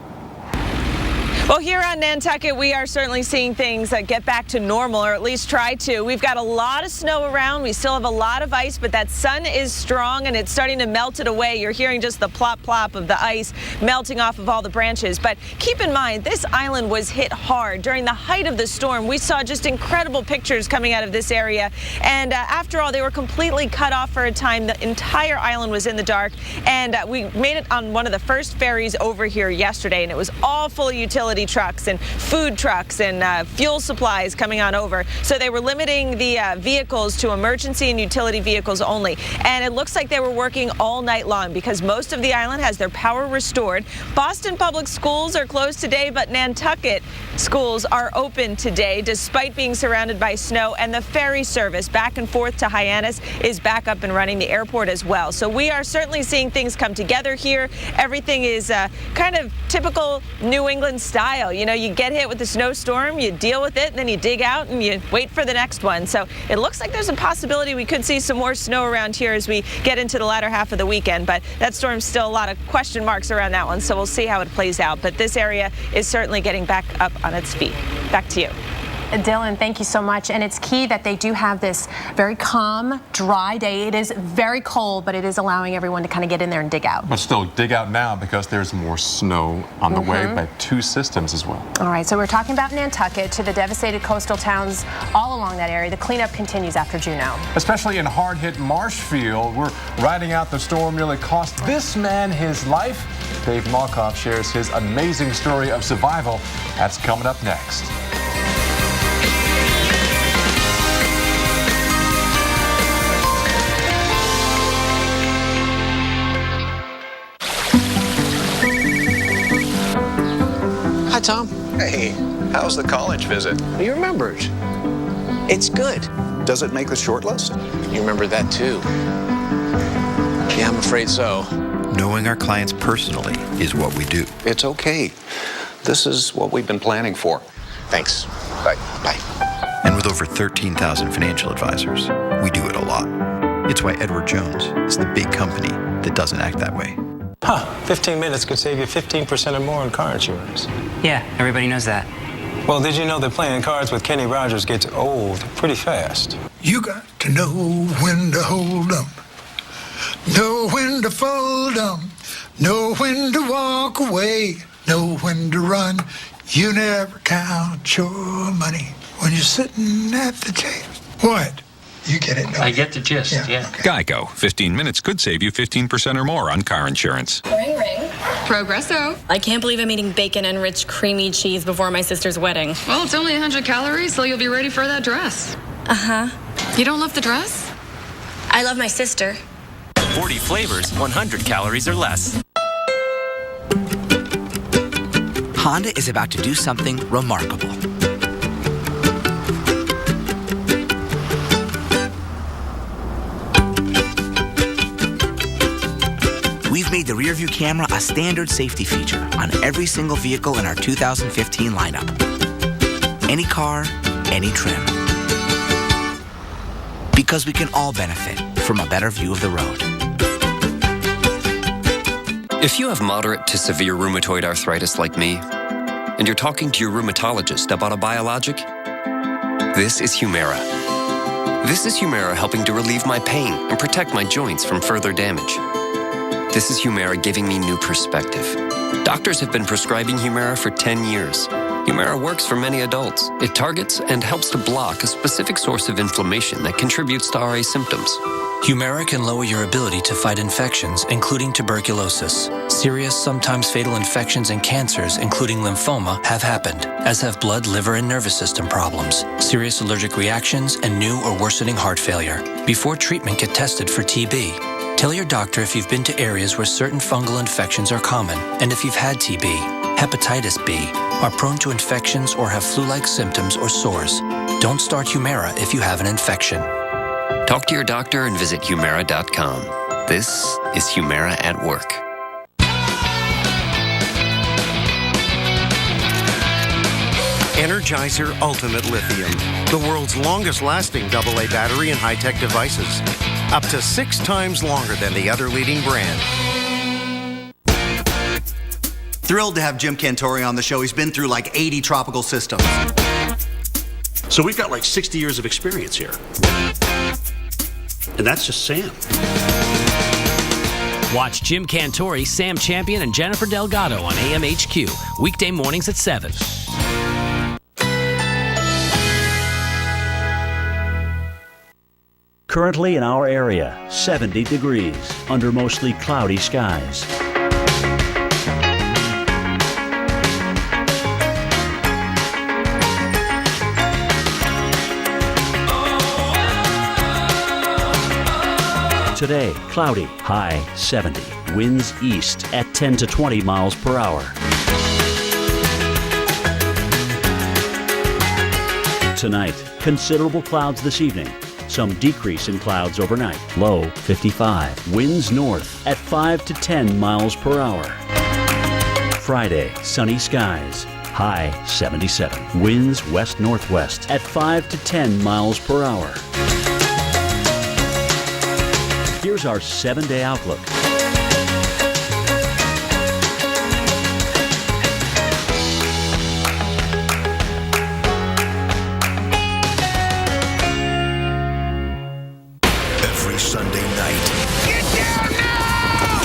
Well, here on Nantucket, we are certainly seeing things get back to normal, or at least try to. We've got a lot of snow around. We still have a lot of ice, but that sun is strong and it's starting to melt it away. You're hearing just the plop plop of the ice melting off of all the branches. But keep in mind, this island was hit hard. During the height of the storm, we saw just incredible pictures coming out of this area. And after all, they were completely cut off for a time. The entire island was in the dark. And we made it on one of the first ferries over here yesterday, and it was all full of utility trucks and food trucks and fuel supplies coming on over. So they were limiting the vehicles to emergency and utility vehicles only. And it looks like they were working all night long because most of the island has their power restored. Boston Public Schools are closed today, but Nantucket schools are open today despite being surrounded by snow. And the ferry service back and forth to Hyannis is back up and running, the airport as well. So we are certainly seeing things come together here. Everything is kind of typical New England style. You know, you get hit with a snowstorm, you deal with it, and then you dig out and you wait for the next one. So it looks like there's a possibility we could see some more snow around here as we get into the latter half of the weekend. But that storm's still a lot of question marks around that one, so we'll see how it plays out. But this area is certainly getting back up on its feet. Back to you. Dylan, thank you so much. And it's key that they do have this very calm, dry day. It is very cold, but it is allowing everyone to kind of get in there and dig out. But still, dig out now because there's more snow on the way by 2 systems as well. All right, so we're talking about Nantucket to the devastated coastal towns all along that area. The cleanup continues after Juno. Especially in hard-hit Marshfield, we're riding out the storm nearly cost this man his life. Dave Malkoff shares his amazing story of survival. That's coming up next. Hi, Tom. Hey, how's the college visit? You remembered. It's good. Does it make the short list? You remember that, too. Yeah, I'm afraid so. Knowing our clients personally is what we do. It's okay. This is what we've been planning for. Thanks. Bye. Bye. And with over 13,000 financial advisors, we do it a lot. It's why Edward Jones is the big company that doesn't act that way. 15 minutes could save you 15% or more on car insurance. Yeah, everybody knows that. Well, did you know that playing cards with Kenny Rogers gets old pretty fast? You got to know when to hold 'em, know when to fold 'em, know when to walk away, know when to run. You never count your money when you're sitting at the table. What? You get it? I get the gist, yeah. Okay. Geico. 15 minutes could save you 15% or more on car insurance. Ring, ring. Progresso. I can't believe I'm eating bacon-enriched creamy cheese before my sister's wedding. Well, it's only 100 calories, so you'll be ready for that dress. Uh-huh. You don't love the dress? I love my sister. 40 flavors, 100 calories or less. Honda is about to do something remarkable. We've made the rear-view camera a standard safety feature on every single vehicle in our 2015 lineup. Any car, any trim. Because we can all benefit from a better view of the road. If you have moderate to severe rheumatoid arthritis like me, and you're talking to your rheumatologist about a biologic, this is Humira. This is Humira helping to relieve my pain and protect my joints from further damage. This is Humira giving me new perspective. Doctors have been prescribing Humira for 10 years. Humira works for many adults. It targets and helps to block a specific source of inflammation that contributes to RA symptoms. Humira can lower your ability to fight infections, including tuberculosis. Serious, sometimes fatal infections and cancers, including lymphoma, have happened, as have blood, liver, and nervous system problems, serious allergic reactions, and new or worsening heart failure. Before treatment, get tested for TB. Tell your doctor if you've been to areas where certain fungal infections are common, and if you've had TB, hepatitis B, are prone to infections, or have flu-like symptoms or sores. Don't start Humira if you have an infection. Talk to your doctor and visit Humira.com. This is Humira at work. Energizer Ultimate Lithium, the world's longest-lasting AA battery in high-tech devices. Up to 6 times longer than the other leading brand. Thrilled to have Jim Cantore on the show. He's been through like 80 tropical systems. So we've got like 60 years of experience here. And that's just Sam. Watch Jim Cantore, Sam Champion, and Jennifer Delgado on AMHQ, weekday mornings at 7. Currently in our area, 70 degrees under mostly cloudy skies. Today, cloudy, high 70. Winds east at 10 to 20 miles per hour. Tonight, considerable clouds this evening. Some decrease in clouds overnight. Low 55. Winds north at 5 to 10 miles per hour. Friday, sunny skies. High 77. Winds west-northwest at 5 to 10 miles per hour. Here's our 7-day outlook. Every Sunday night. Get down now!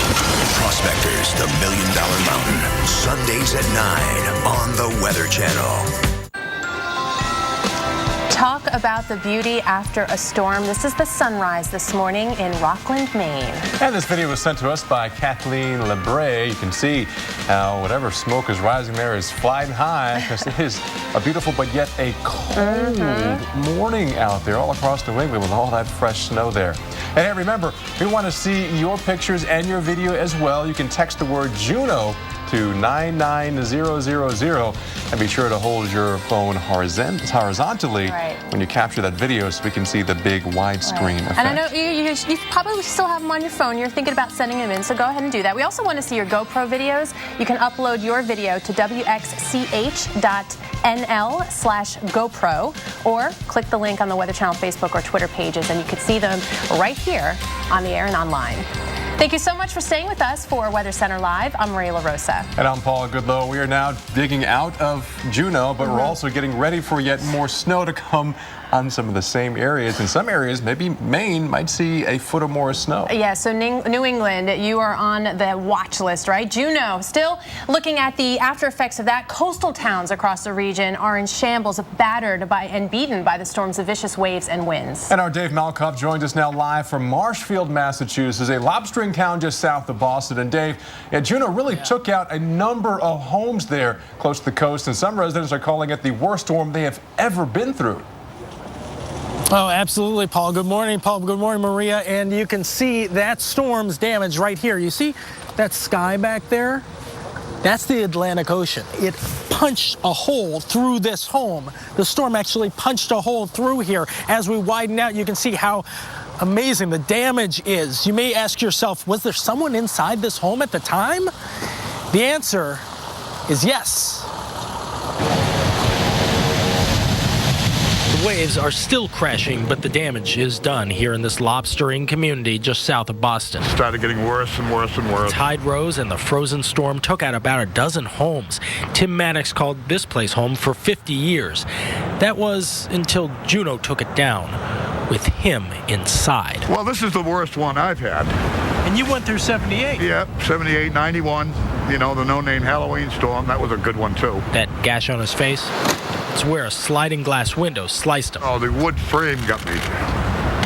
Prospectors, the $1 Million Mountain. Sundays at 9 on the Weather Channel. Talk about the beauty after a storm. This is the sunrise this morning in Rockland, Maine. And this video was sent to us by Kathleen Lebray. You can see how whatever smoke is rising there is flying high, because it is a beautiful but yet a cold morning out there all across New England with all that fresh snow there. And hey, remember, we want to see your pictures and your video as well. You can text the word Juno to 99000 and be sure to hold your phone horizontally when you capture that video, so we can see the big widescreen effect. And I know you probably still have them on your phone. You're thinking about sending them in, so go ahead and do that. We also want to see your GoPro videos. You can upload your video to wxch.nl/GoPro or click the link on the Weather Channel Facebook or Twitter pages, and you can see them right here on the air and online. Thank you so much for staying with us for Weather Center Live. I'm Maria LaRosa. And I'm Paul Goodlow. We are now digging out of Juneau, but we're also getting ready for yet more snow to come on some of the same areas. In some areas, maybe Maine might see a foot or more of snow. Yeah, so New England, you are on the watch list, right? Juneau, still looking at the after effects of that. Coastal towns across the region are in shambles, battered by and beaten by the storm's vicious waves and winds. And our Dave Malkoff joins us now live from Marshfield, Massachusetts, a lobstering town just south of Boston. And Dave, Juneau really took out a number of homes there close to the coast, and some residents are calling it the worst storm they have ever been through. Oh, absolutely, Paul. Good morning, Paul. Good morning, Maria. And you can see that storm's damage right here. You see that sky back there? That's the Atlantic Ocean. It punched a hole through this home. The storm actually punched a hole through here. As we widen out, you can see how amazing the damage is. You may ask yourself, was there someone inside this home at the time? The answer is yes. The waves are still crashing, but the damage is done here in this lobstering community just south of Boston. It started getting worse and worse and worse. Tide rose and the frozen storm took out about a dozen homes. Tim Maddox called this place home for 50 years. That was until Juneau took it down, with him inside. Well, this is the worst one I've had. And you went through 78. Yeah, 78, 91. You know, the no-name Halloween storm. That was a good one, too. That gash on his face? It's where a sliding glass window sliced him. Oh, the wood frame got me.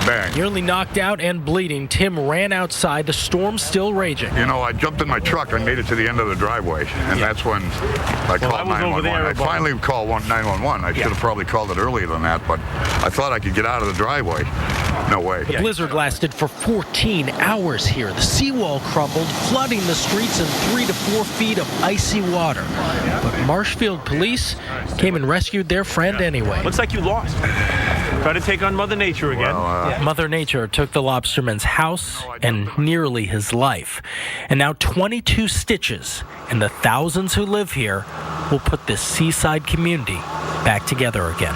Bang. Nearly knocked out and bleeding, Tim ran outside, the storm still raging. You know, I jumped in my truck and made it to the end of the driveway, and that's when I called 911. I finally called 911. I should have probably called it earlier than that, but I thought I could get out of the driveway. No way. The blizzard lasted for 14 hours here. The seawall crumbled, flooding the streets in 3 to 4 feet of icy water. But Marshfield police came and rescued their friend anyway. Looks like you lost. Try to take on Mother Nature again. Well, Mother Nature took the lobsterman's house and nearly his life. And now 22 stitches and the thousands who live here will put this seaside community back together again.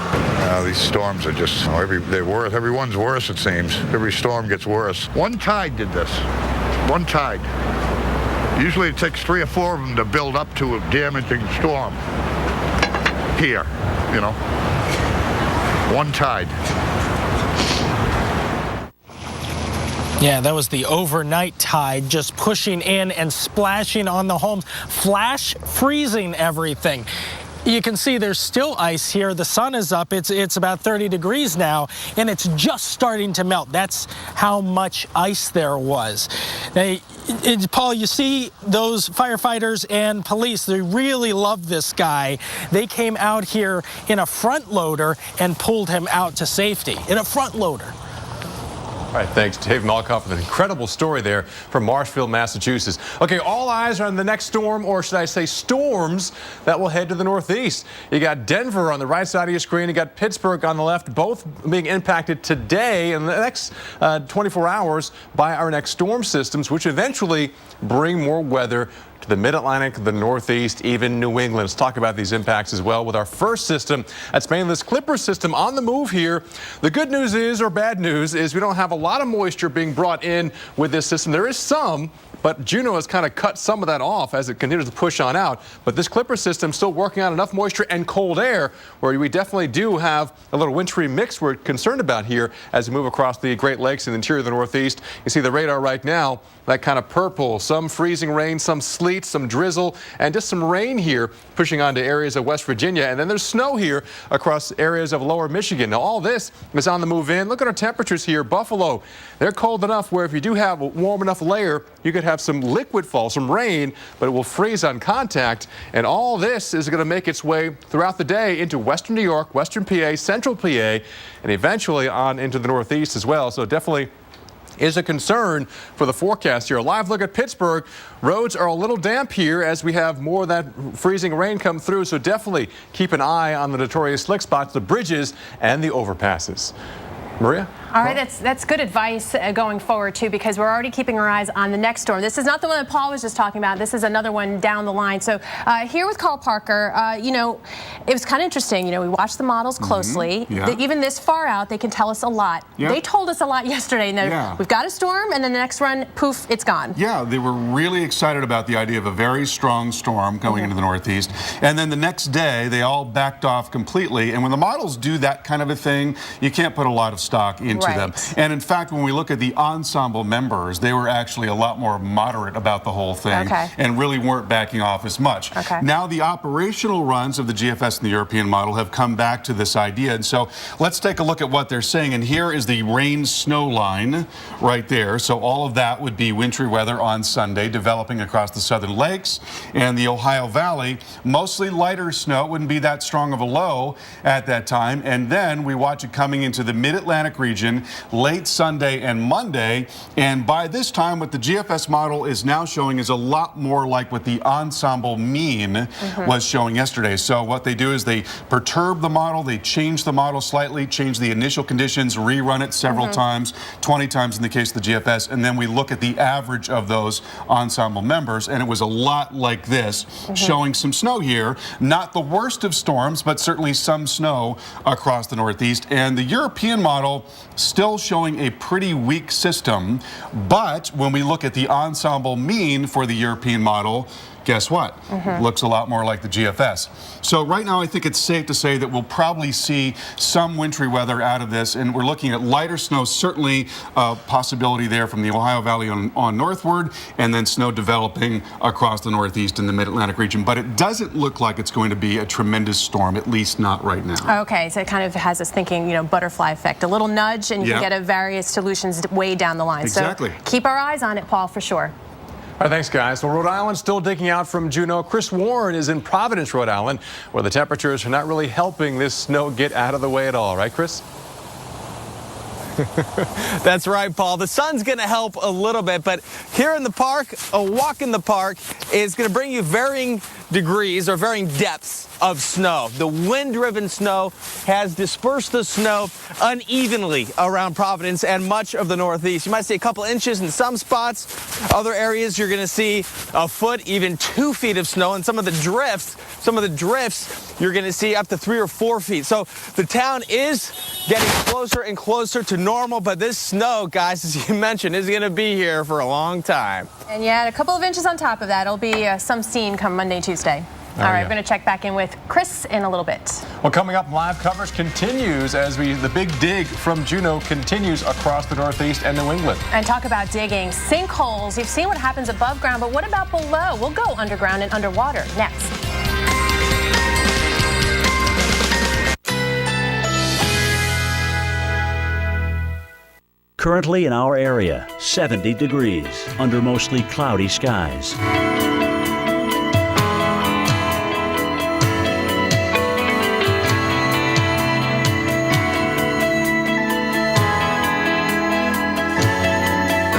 These storms are just, they're worse. Everyone's worse, it seems. Every storm gets worse. One tide did this. One tide. Usually it takes 3 or 4 of them to build up to a damaging storm. Here, you know. One tide. Yeah, that was the overnight tide just pushing in and splashing on the homes, flash freezing everything. You can see there's still ice here. The sun is up. It's about 30 degrees now, and it's just starting to melt. That's how much ice there was. Now, Paul, you see those firefighters and police, they really love this guy. They came out here in a front loader and pulled him out to safety in a front loader. All right, thanks, Dave Malkoff, for the incredible story there from Marshfield, Massachusetts. Okay, all eyes are on the next storm, or should I say storms, that will head to the northeast. You got Denver on the right side of your screen. You got Pittsburgh on the left, both being impacted today in the next 24 hours by our next storm systems, which eventually bring more weather to the mid-Atlantic, the northeast, even New England. Let's talk about these impacts as well with our first system. That's mainly this Clipper system on the move here. The good news is, or bad news, is we don't have a lot of moisture being brought in with this system. There is some, but Juneau has kind of cut some of that off as it continues to push on out. But this Clipper system still working on enough moisture and cold air where we definitely do have a little wintry mix we're concerned about here as we move across the Great Lakes and the interior of the Northeast. You see the radar right now, that kind of purple, some freezing rain, some sleet, some drizzle, and just some rain here pushing onto areas of West Virginia. And then there's snow here across areas of lower Michigan. Now all this is on the move in. Look at our temperatures here. Buffalo, they're cold enough where if you do have a warm enough layer, you could have some liquid fall, some rain, but it will freeze on contact. And all this is going to make its way throughout the day into western New York, western PA, central PA, and eventually on into the Northeast as well. So definitely is a concern for the forecast here. A live look at Pittsburgh. Roads are a little damp here as we have more of that freezing rain come through, so definitely keep an eye on the notorious slick spots, the bridges, and the overpasses. Maria? All right, that's good advice going forward, too, because we're already keeping our eyes on the next storm. This is not the one that Paul was just talking about. This is another one down the line. So here with Carl Parker, you know, it was kind of interesting. You know, we watched the models closely. Even this far out, they can tell us a lot. They told us a lot yesterday. We've got a storm, and then the next run, poof, it's gone. Yeah, they were really excited about the idea of a very strong storm going into the Northeast. And then the next day, they all backed off completely. And when the models do that kind of a thing, you can't put a lot of stock into them. And in fact, when we look at the ensemble members, they were actually a lot more moderate about the whole thing and really weren't backing off as much. Now the operational runs of the GFS and the European model have come back to this idea. And so let's take a look at what they're saying. And here is the rain-snow line right there. So all of that would be wintry weather on Sunday, developing across the southern lakes and the Ohio Valley. Mostly lighter snow. It wouldn't be that strong of a low at that time. And then we watch it coming into the mid-Atlantic region late Sunday and Monday, and by this time what the GFS model is now showing is a lot more like what the ensemble mean was showing yesterday. So what they do is they perturb the model, they change the model slightly, change the initial conditions, rerun it several times, 20 times in the case of the GFS, and then we look at the average of those ensemble members, and it was a lot like this, showing some snow here. Not the worst of storms, but certainly some snow across the Northeast. And the European model still showing a pretty weak system, but when we look at the ensemble mean for the European model, guess what? Looks a lot more like the GFS. So right now I think it's safe to say that we'll probably see some wintry weather out of this, and we're looking at lighter snow, certainly a possibility there from the Ohio Valley on northward, and then snow developing across the Northeast and the mid-Atlantic region. But it doesn't look like it's going to be a tremendous storm, at least not right now. Okay, so it kind of has us thinking, you know, butterfly effect, a little nudge, and you can get a various solutions way down the line. Exactly. So keep our eyes on it, Paul, for sure. All right, thanks, guys. Well, Rhode Island still digging out from Juneau. Chris Warren is in Providence, Rhode Island, where the temperatures are not really helping this snow get out of the way at all. Right, Chris? That's right, Paul. The sun's going to help a little bit, but here in the park, a walk in the park is going to bring you varying degrees or varying depths of snow. The wind-driven snow has dispersed the snow unevenly around Providence and much of the Northeast. You might see a couple inches in some spots. Other areas you're going to see a foot, even 2 feet of snow, and some of the drifts you're going to see up to 3 or 4 feet. So the town is getting closer and closer to normal, but this snow, guys, as you mentioned, is going to be here for a long time. And yeah, a couple of inches on top of that. It'll be some scene come Monday, Tuesday. All right, we're going to check back in with Chris in a little bit. Well, coming up, live coverage continues as the big dig from Juneau continues across the Northeast and New England. And talk about digging. Sinkholes. You've seen what happens above ground, but what about below? We'll go underground and underwater next. Currently in our area, 70 degrees under mostly cloudy skies.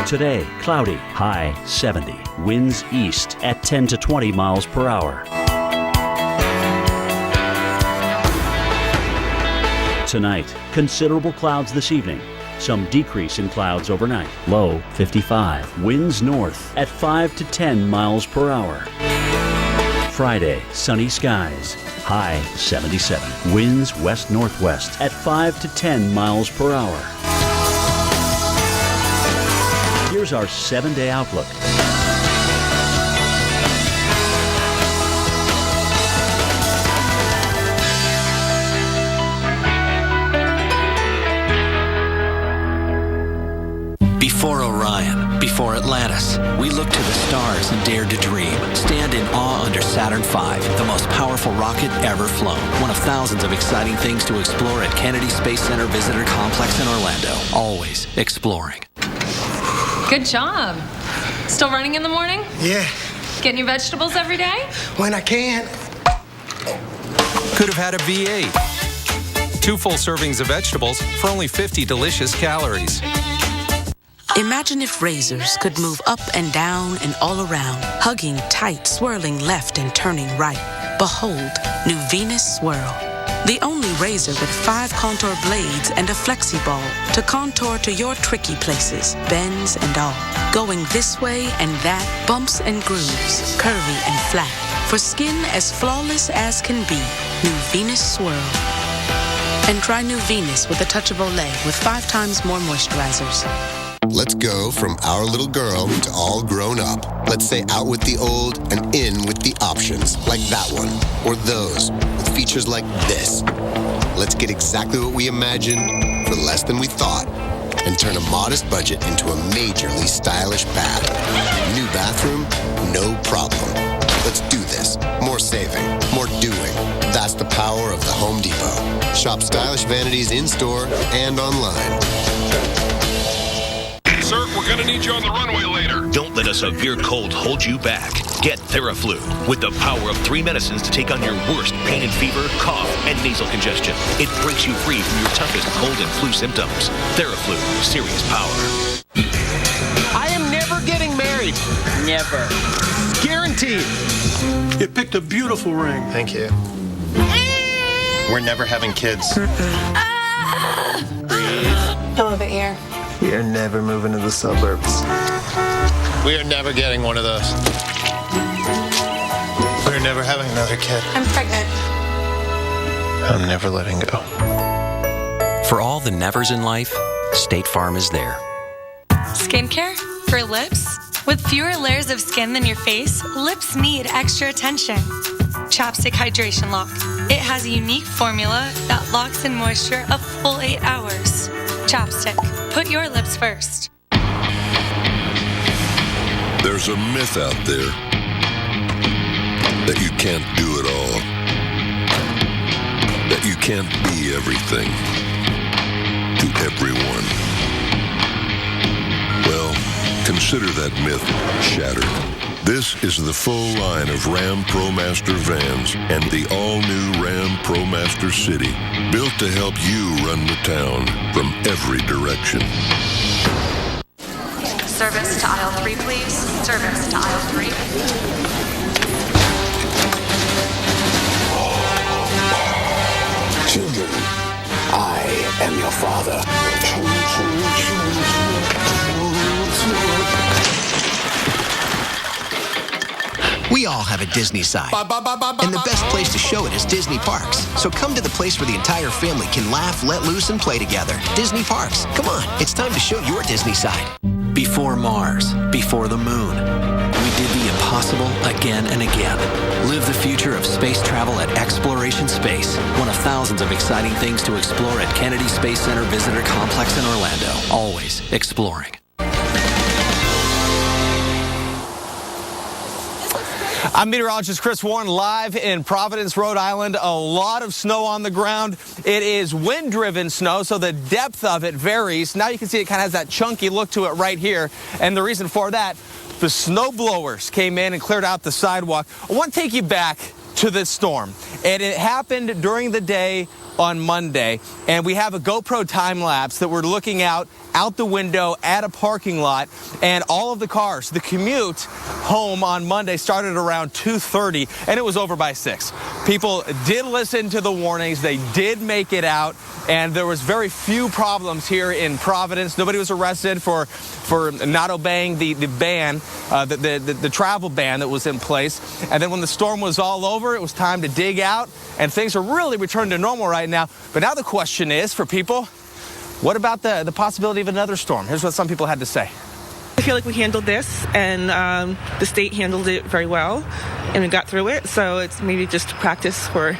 Today, cloudy, high 70. Winds east at 10 to 20 miles per hour. Tonight, considerable clouds this evening. Some decrease in clouds overnight. Low 55. Winds north at 5 to 10 miles per hour. Friday, sunny skies. High 77. Winds west-northwest at 5 to 10 miles per hour. Here's our 7-day outlook. Before Orion, before Atlantis, we looked to the stars and dared to dream. Stand in awe under Saturn V, the most powerful rocket ever flown. One of thousands of exciting things to explore at Kennedy Space Center Visitor Complex in Orlando. Always exploring. Good job. Still running in the morning? Yeah, Getting your vegetables every day? when I can. Could have had a V8. 2 full servings of vegetables for only 50 delicious calories. Imagine if razors could move up and down and all around, hugging tight, swirling left and turning right. Behold, new Venus Swirl. The only razor with 5 contour blades and a flexi ball to contour to your tricky places, bends and all. Going this way and that, bumps and grooves, curvy and flat. For skin as flawless as can be, new Venus Swirl. And try new Venus with a touch of Olay with 5 times more moisturizers. Let's go from our little girl to all grown up. Let's say out with the old and in with the options, like that one, or those, with features like this. Let's get exactly what we imagined for less than we thought, and turn a modest budget into a majorly stylish bath. New bathroom? No problem. Let's do this. More saving, more doing. That's the power of the Home Depot. Shop stylish vanities in-store and online. Sir, we're gonna need you on the runway later. Don't let a severe cold hold you back. Get Theraflu with the power of 3 medicines to take on your worst pain and fever, cough, and nasal congestion. It breaks you free from your toughest cold and flu symptoms. Theraflu, serious power. I am never getting married. Never. Guaranteed. You picked a beautiful ring. Thank you. We're never having kids. Breathe. A little bit here. We are never moving to the suburbs. We are never getting one of those. We're never having another kid. I'm pregnant. I'm never letting go. For all the nevers in life, State Farm is there. Skincare for lips? With fewer layers of skin than your face, lips need extra attention. Chapstick Hydration Lock. It has a unique formula that locks in moisture a full 8 hours. Chapstick. Put your lips first. There's a myth out there that you can't do it all. That you can't be everything to everyone. Well, consider that myth shattered. This is the full line of Ram ProMaster vans and the all-new Ram ProMaster City, built to help you run the town from every direction. Service to aisle 3, please. Service to aisle 3. Children, I am your father. We all have a Disney side. And the best place to show it is Disney Parks. So come to the place where the entire family can laugh, let loose, and play together. Disney Parks. Come on, it's time to show your Disney side. Before Mars, before the moon, we did the impossible again and again. Live the future of space travel at Exploration Space, one of thousands of exciting things to explore at Kennedy Space Center Visitor Complex in Orlando. Always exploring. I'm meteorologist Chris Warren, live in Providence, Rhode Island. A lot of snow on the ground. It is wind-driven snow, so the depth of it varies. Now you can see it kind of has that chunky look to it right here. And the reason for that, the snow blowers came in and cleared out the sidewalk. I want to take you back to this storm. And it happened during the day on Monday. And we have a GoPro time lapse that we're looking out the window at a parking lot, and all of the cars. The commute home on Monday started around 2:30, and it was over by 6. People did listen to the warnings. They did make it out, and there was very few problems here in Providence. Nobody was arrested for not obeying the ban, the travel ban that was in place. And then when the storm was all over, it was time to dig out, and things are really returned to normal right now. But now the question is for people, what about the possibility of another storm? Here's what some people had to say. I feel like we handled this, and the state handled it very well, and we got through it. So it's maybe just practice for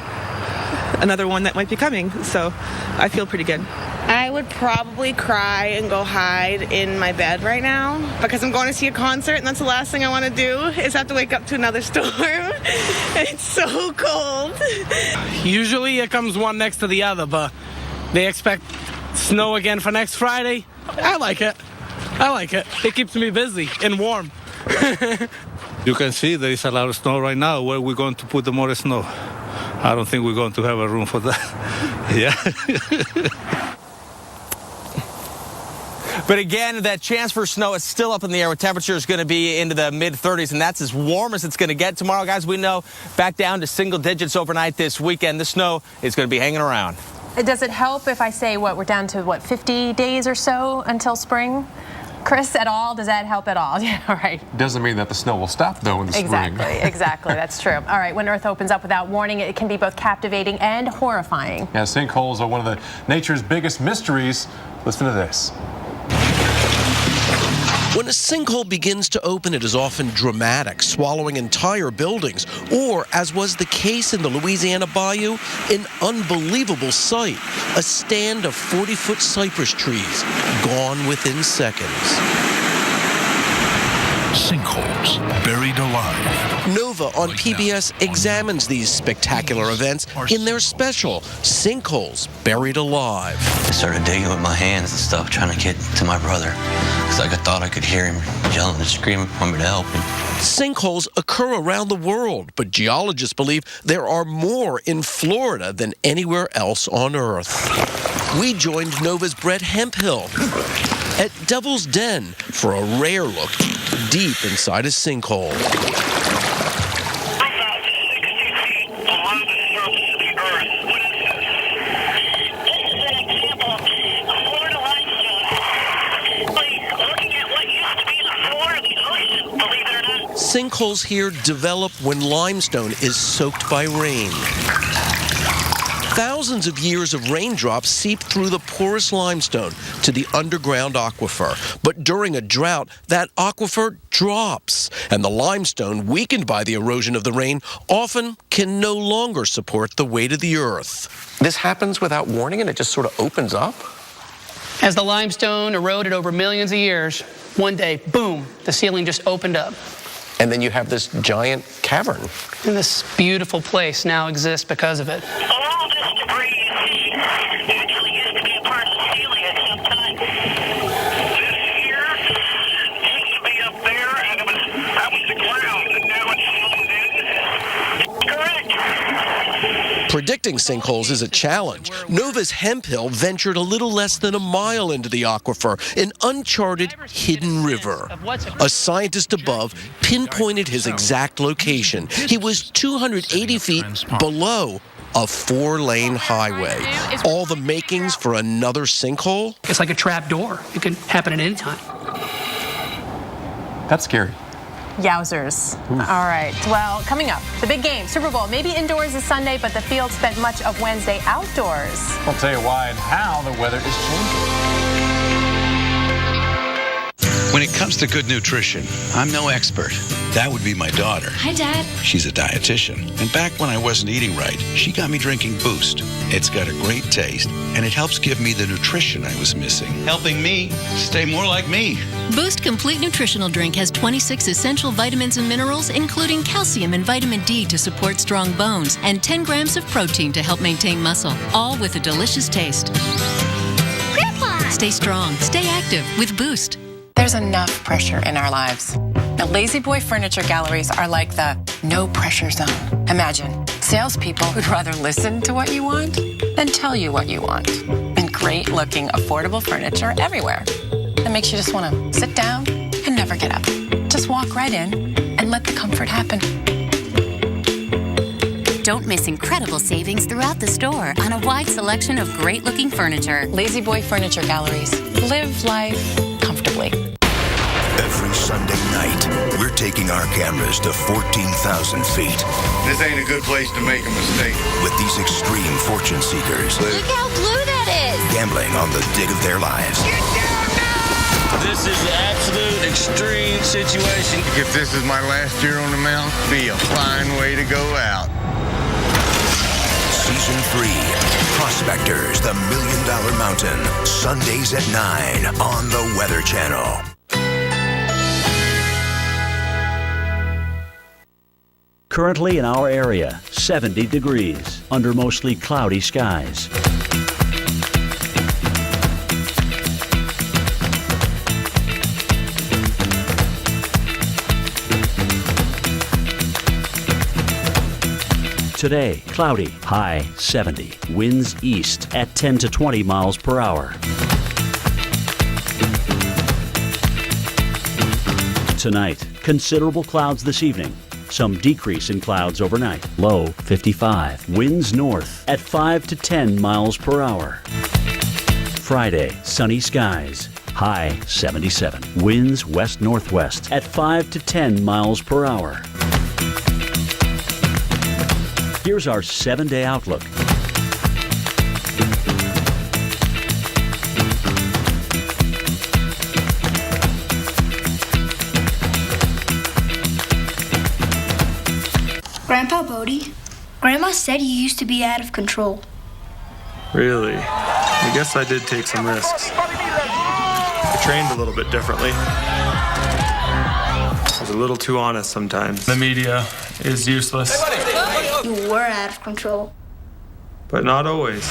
another one that might be coming. So I feel pretty good. I would probably cry and go hide in my bed right now because I'm going to see a concert, and that's the last thing I want to do is have to wake up to another storm. It's so cold. Usually it comes one next to the other, but they expect snow again for next Friday. I like it. It keeps me busy and warm. You can see there is a lot of snow right now. Where we're going to put the more snow? I don't think we're going to have a room for that. Yeah. But again, that chance for snow is still up in the air, with temperatures going to be into the mid-30s, and that's as warm as it's going to get tomorrow. Guys, we know back down to single digits overnight this weekend. The snow is going to be hanging around. Does it help if I say, we're down to, 50 days or so until spring? Chris, at all? Does that help at all? Yeah, all right. Doesn't mean that the snow will stop, though, in the spring. Exactly. That's true. All right, when Earth opens up without warning, it can be both captivating and horrifying. Yeah, sinkholes are one of nature's biggest mysteries. Listen to this. When a sinkhole begins to open, it is often dramatic, swallowing entire buildings, or, as was the case in the Louisiana Bayou, an unbelievable sight, a stand of 40-foot cypress trees gone within seconds. Sinkholes buried alive. Nova on PBS examines these spectacular events in their special, Sinkholes Buried Alive. I started digging with my hands and stuff, trying to get to my brother, because I thought I could hear him yelling and screaming for me to help him. Sinkholes occur around the world, but geologists believe there are more in Florida than anywhere else on Earth. We joined Nova's Brett Hemphill at Devil's Den for a rare look deep inside a sinkhole. Sinkholes here develop when limestone is soaked by rain. Thousands of years of raindrops seep through the porous limestone to the underground aquifer. But during a drought, that aquifer drops, and the limestone, weakened by the erosion of the rain, often can no longer support the weight of the earth. This happens without warning, and it just sort of opens up? As the limestone eroded over millions of years, one day, boom, the ceiling just opened up. And then you have this giant cavern. And this beautiful place now exists because of it. All this debris you see actually used to be a part of the ceiling at some time. This here used to be up there, and that was the ground, and now it's filled in. Correct. Predicting sinkholes is a challenge. Nova's Hemphill ventured a little less than a mile into the aquifer, an uncharted hidden river. A scientist above pinpointed his exact location. He was 280 feet below a 4-lane highway. All the makings for another sinkhole? It's like a trap door. It can happen at any time. That's scary. Yowzers. All right. Well, coming up, the big game, Super Bowl. Maybe indoors this Sunday, but the field spent much of Wednesday outdoors. We'll tell you why and how the weather is changing. When it comes to good nutrition, I'm no expert. That would be my daughter. Hi, Dad. She's a dietitian. And back when I wasn't eating right, she got me drinking Boost. It's got a great taste, and it helps give me the nutrition I was missing, helping me stay more like me. Boost Complete Nutritional Drink has 26 essential vitamins and minerals, including calcium and vitamin D to support strong bones, and 10 grams of protein to help maintain muscle, all with a delicious taste. Grandpa! Stay strong, stay active with Boost. There's enough pressure in our lives. The Lazy Boy Furniture Galleries are like the no-pressure zone. Imagine salespeople who'd rather listen to what you want than tell you what you want. And great-looking, affordable furniture everywhere. That makes you just want to sit down and never get up. Just walk right in and let the comfort happen. Don't miss incredible savings throughout the store on a wide selection of great-looking furniture. Lazy Boy Furniture Galleries. Live life comfortably. Every Sunday night, we're taking our cameras to 14,000 feet. This ain't a good place to make a mistake. With these extreme fortune seekers. Look how blue that is! Gambling on the dig of their lives. Get down now! This is an absolute extreme situation. If this is my last year on the mountain, be a fine way to go out. Season 3, Prospectors, the $1 Million Mountain. Sundays at 9 on the Weather Channel. Currently in our area, 70 degrees under mostly cloudy skies. Today, cloudy, high 70. Winds east at 10 to 20 miles per hour. Tonight, considerable clouds this evening. Some decrease in clouds overnight. Low 55. Winds north at 5 to 10 miles per hour. Friday, sunny skies. High 77. Winds west-northwest at 5 to 10 miles per hour. Here's our 7-day outlook. Grandpa Bodie, Grandma said you used to be out of control. Really? I guess I did take some risks. I trained a little bit differently. I was a little too honest sometimes. The media is useless. You were out of control. But not always.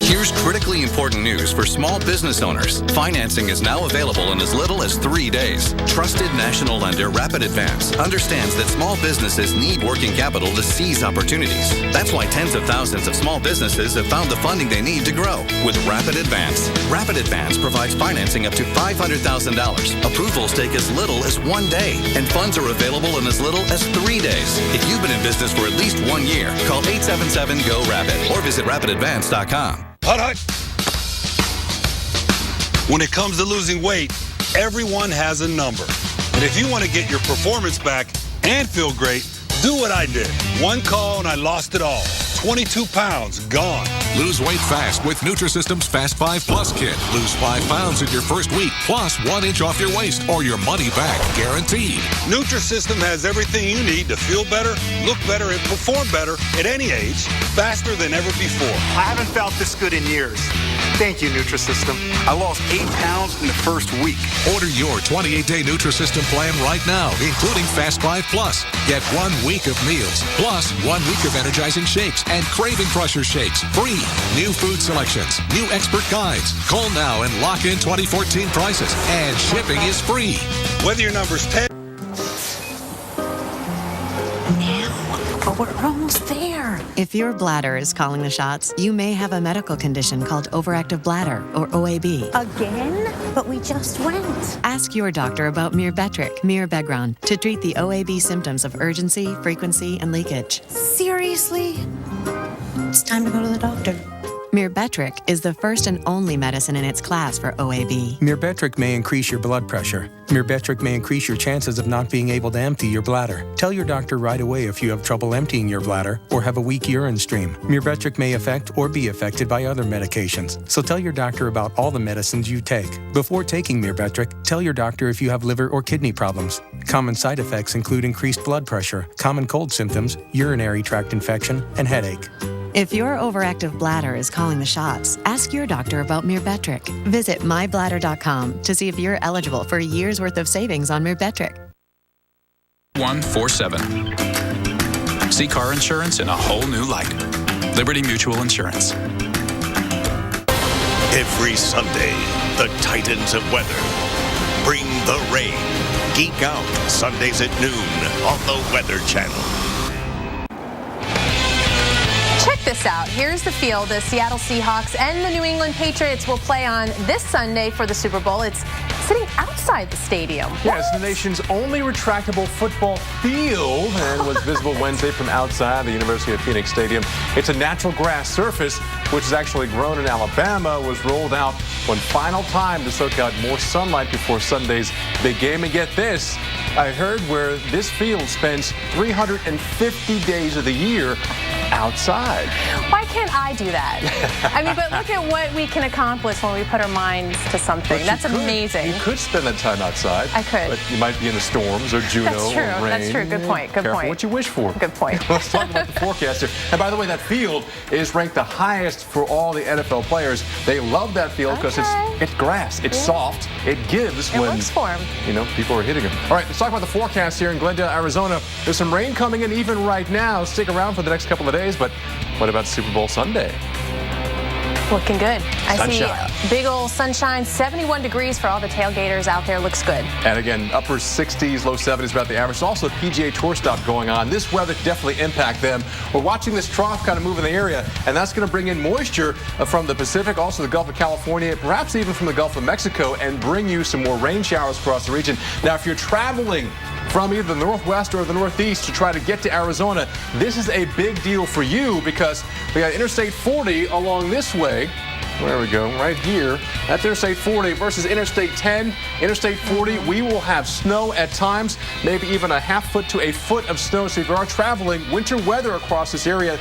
Here's critically important news for small business owners. Financing is now available in as little as 3 days. Trusted national lender Rapid Advance understands that small businesses need working capital to seize opportunities. That's why tens of thousands of small businesses have found the funding they need to grow with Rapid Advance. Rapid Advance provides financing up to $500,000. Approvals take as little as 1 day, and funds are available in as little as 3 days. If you've been in business for at least 1 year, call 877-GO-RAPID or visit rapidadvance.com. Hut, hut. When it comes to losing weight, everyone has a number. And if you want to get your performance back and feel great, do what I did. One call and I lost it all. 22 pounds gone. Lose weight fast with Nutrisystem's Fast 5 Plus kit. Lose 5 pounds in your first week, plus 1 inch off your waist or your money back, guaranteed. Nutrisystem has everything you need to feel better, look better, and perform better at any age, faster than ever before. I haven't felt this good in years. Thank you, Nutrisystem. I lost 8 pounds in the first week. Order your 28-day Nutrisystem plan right now, including Fast 5 Plus. Get 1 week of meals, plus 1 week of energizing shakes and craving crusher shakes, free. New food selections, new expert guides. Call now and lock in 2014 prices, and shipping is free. Whether your number's 10... But we're almost there. If your bladder is calling the shots, you may have a medical condition called overactive bladder, or OAB. Again? But we just went. Ask your doctor about Myrbetriq, Mirabegron, to treat the OAB symptoms of urgency, frequency, and leakage. Seriously? It's time to go to the doctor. Myrbetriq is the first and only medicine in its class for OAB. Myrbetriq may increase your blood pressure. Myrbetriq may increase your chances of not being able to empty your bladder. Tell your doctor right away if you have trouble emptying your bladder or have a weak urine stream. Myrbetriq may affect or be affected by other medications. So tell your doctor about all the medicines you take. Before taking Myrbetriq, tell your doctor if you have liver or kidney problems. Common side effects include increased blood pressure, common cold symptoms, urinary tract infection, and headache. If your overactive bladder is calling the shots, ask your doctor about Myrbetriq. Visit mybladder.com to see if you're eligible for a year's worth of savings on Myrbetriq. 147. See car insurance in a whole new light. Liberty Mutual Insurance. Every Sunday, the Titans of weather bring the rain. Geek Out, Sundays at noon on the Weather Channel. Check this out. Here's the field the Seattle Seahawks and the New England Patriots will play on this Sunday for the Super Bowl. It's sitting outside the stadium. Yeah, it's the nation's only retractable football field and was visible Wednesday from outside the University of Phoenix Stadium. It's a natural grass surface, which is actually grown in Alabama, was rolled out one final time to soak out more sunlight before Sunday's big game. And get this, I heard where this field spends 350 days of the year outside. Why can't I do that? I mean, but look at what we can accomplish when we put our minds to something. That's amazing. You could spend that time outside. I could. But you might be in the storms or Juno That's true. or rain. That's true. Good point. Good Careful point. what you wish for. Good point. Let's talk about the forecast here. And by the way, that field is ranked the highest for all the NFL players. They love that field because it's grass. It's soft. It gives when works for 'em. People are hitting it. All right, let's talk about the forecast here in Glendale, Arizona. There's some rain coming in even right now. Stick around for the next couple of days, but what about Super Bowl Sunday? Looking good. I Sunshine. see big old sunshine, 71 degrees for all the tailgaters out there. Looks good. And again, upper 60s, low 70s about the average. Also, PGA Tour stuff going on. This weather definitely impact them. We're watching this trough kind of move in the area, and that's going to bring in moisture from the Pacific, also the Gulf of California, perhaps even from the Gulf of Mexico, and bring you some more rain showers across the region. Now, if you're traveling from either the northwest or the northeast to try to get to Arizona, this is a big deal for you because we got Interstate 40 along this way. There we go, right here. That's Interstate 40 versus Interstate 10. Interstate 40, we will have snow at times, maybe even a half foot to a foot of snow. So if you are traveling, winter weather across this area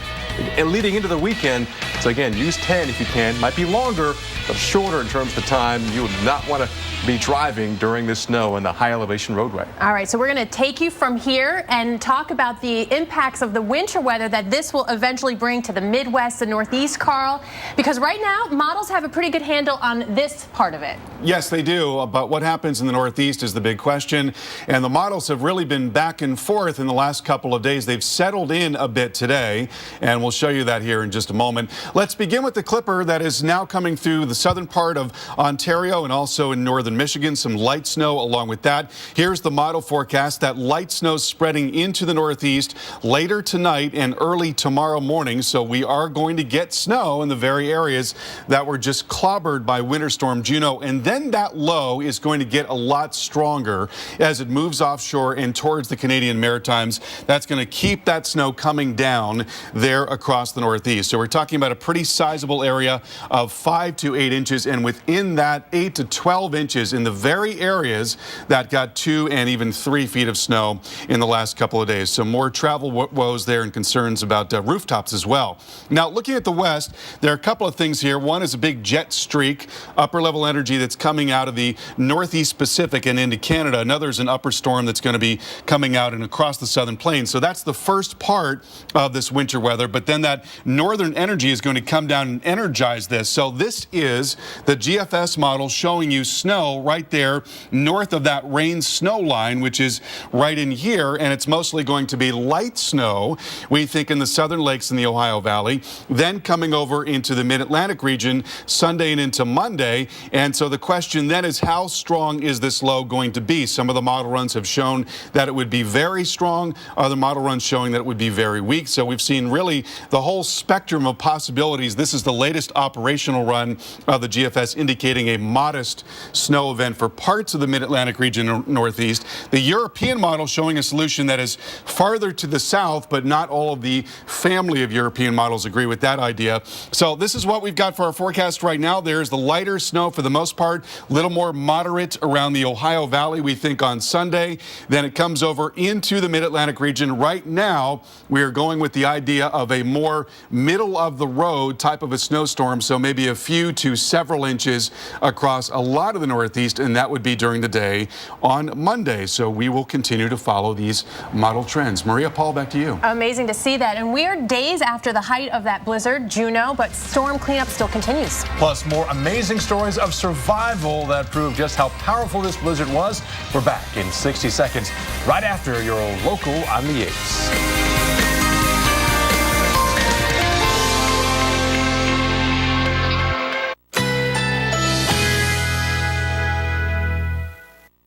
and leading into the weekend. So again, use 10 if you can. Might be longer, but shorter in terms of the time. You would not want to be driving during the snow in the high elevation roadway. All right, so we're going to take you from here and talk about the impacts of the winter weather that this will eventually bring to the Midwest and Northeast, Carl, because right now models have a pretty good handle on this part of it. Yes, they do, but what happens in the Northeast is the big question, and the models have really been back and forth in the last couple of days. They've settled in a bit today, and we'll show you that here in just a moment. Let's begin with the clipper that is now coming through the southern part of Ontario and also in northern Michigan. Some light snow along with that. Here's the model forecast. That light snow spreading into the Northeast later tonight and early tomorrow morning. So we are going to get snow in the very areas that were just clobbered by Winter Storm Juno. And then that low is going to get a lot stronger as it moves offshore and towards the Canadian Maritimes. That's going to keep that snow coming down there across the Northeast. So we're talking about a pretty sizable area of 5 to 8 inches, and within that 8 to 12 inches in the very areas that got 2 and even 3 feet of snow in the last couple of days. So more travel woes there and concerns about rooftops as well. Now, looking at the west, there are a couple of things here. One is a big jet streak, upper level energy that's coming out of the Northeast Pacific and into Canada. Another is an upper storm that's going to be coming out and across the southern plains. So that's the first part of this winter weather. But then that northern energy is going to come down and energize this. So this is the GFS model showing you snow right there north of that rain snow line, which is right in here, and it's mostly going to be light snow, we think, in the southern lakes in the Ohio Valley, then coming over into the mid-Atlantic region Sunday and into Monday. And so the question then is, how strong is this low going to be? Some of the model runs have shown that it would be very strong, other model runs showing that it would be very weak. So we've seen really the whole spectrum of possibilities. This is the latest operational run of the GFS indicating a modest snow event for parts of the mid-Atlantic region and Northeast. The European model showing a solution that is farther to the south, but not all of the family of European models agree with that idea. So this is what we've got for our forecast right now. There's the lighter snow for the most part, a little more moderate around the Ohio Valley, we think, on Sunday. Then it comes over into the mid-Atlantic region. Right now, we are going with the idea of a more middle of the road type of a snowstorm. So maybe a few to several inches across a lot of the Northeast, and that would be during the day on Monday. So we will continue to follow these model trends. Maria, Paul, back to you. Amazing to see that. And we are days after the height of that blizzard, Juno, but storm cleanup still continues. Plus, more amazing stories of survival that prove just how powerful this blizzard was. We're back in 60 seconds, right after your local on the 8s.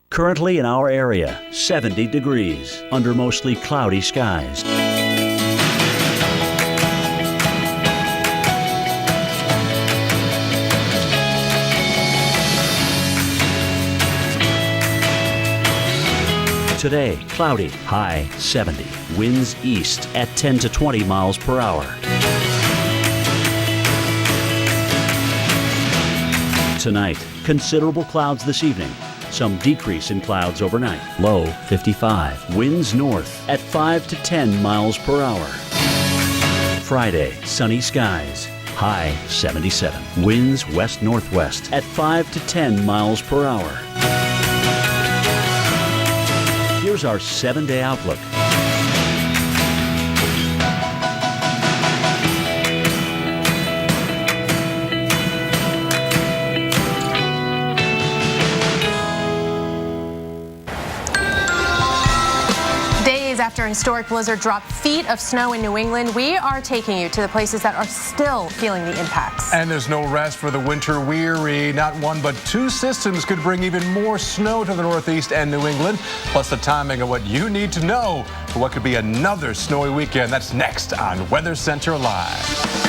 Currently in our area, 70 degrees under mostly cloudy skies. Today, cloudy, high 70. Winds east at 10 to 20 miles per hour. Tonight, considerable clouds this evening. Some decrease in clouds overnight. Low 55. Winds north at 5 to 10 miles per hour. Friday, sunny skies. High 77. Winds west-northwest at 5 to 10 miles per hour. Here's our 7-day outlook. after a historic blizzard dropped feet of snow in New England, we are taking you to the places that are still feeling the impacts. And there's no rest for the winter weary. Not one but two systems could bring even more snow to the Northeast and New England, plus the timing of what you need to know for what could be another snowy weekend. That's next on Weather Center Live.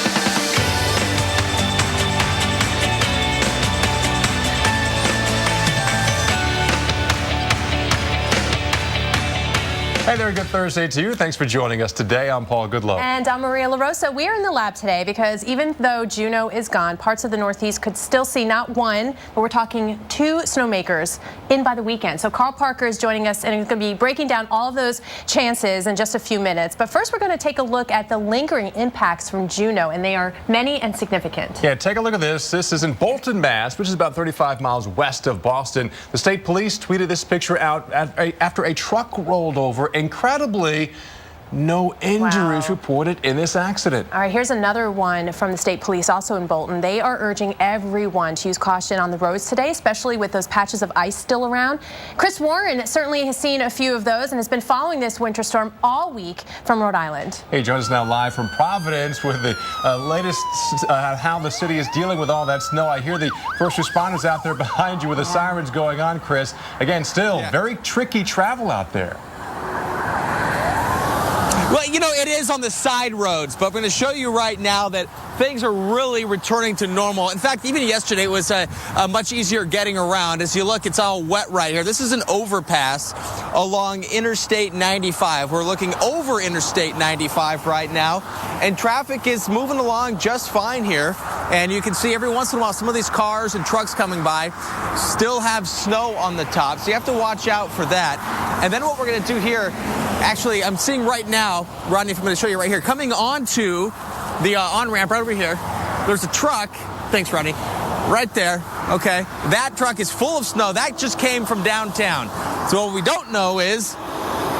Hey there, good Thursday to you. Thanks for joining us today. I'm Paul Goodlow. And I'm Maria LaRosa. We are in the lab today because even though Juno is gone, parts of the Northeast could still see not one, but we're talking two snowmakers in by the weekend. So Carl Parker is joining us and he's going to be breaking down all of those chances in just a few minutes. But first, we're going to take a look at the lingering impacts from Juno, and they are many and significant. Yeah, take a look at this. This is in Bolton, Mass., which is about 35 miles west of Boston. The state police tweeted this picture out after a truck rolled over. Incredibly, no injuries reported in this accident. All right, here's another one from the state police, also in Bolton. They are urging everyone to use caution on the roads today, especially with those patches of ice still around. Chris Warren certainly has seen a few of those and has been following this winter storm all week from Rhode Island. He joins us now live from Providence with the latest how the city is dealing with all that snow. I hear the first responders out there behind you with the sirens going on, Chris. Again, still very tricky travel out there. Well, you know, it is on the side roads, but I'm going to show you right now that things are really returning to normal. In fact, even yesterday it was much easier getting around. As you look, it's all wet right here. This is an overpass along Interstate 95. We're looking over Interstate 95 right now, and traffic is moving along just fine here. And you can see every once in a while some of these cars and trucks coming by still have snow on the top, so you have to watch out for that. And then what we're going to do here, actually, I'm seeing right now, Rodney, if I'm going to show you right here, coming onto the on-ramp right over here, there's a truck. Thanks, Rodney. Right there, okay. That truck is full of snow. That just came from downtown. So what we don't know is,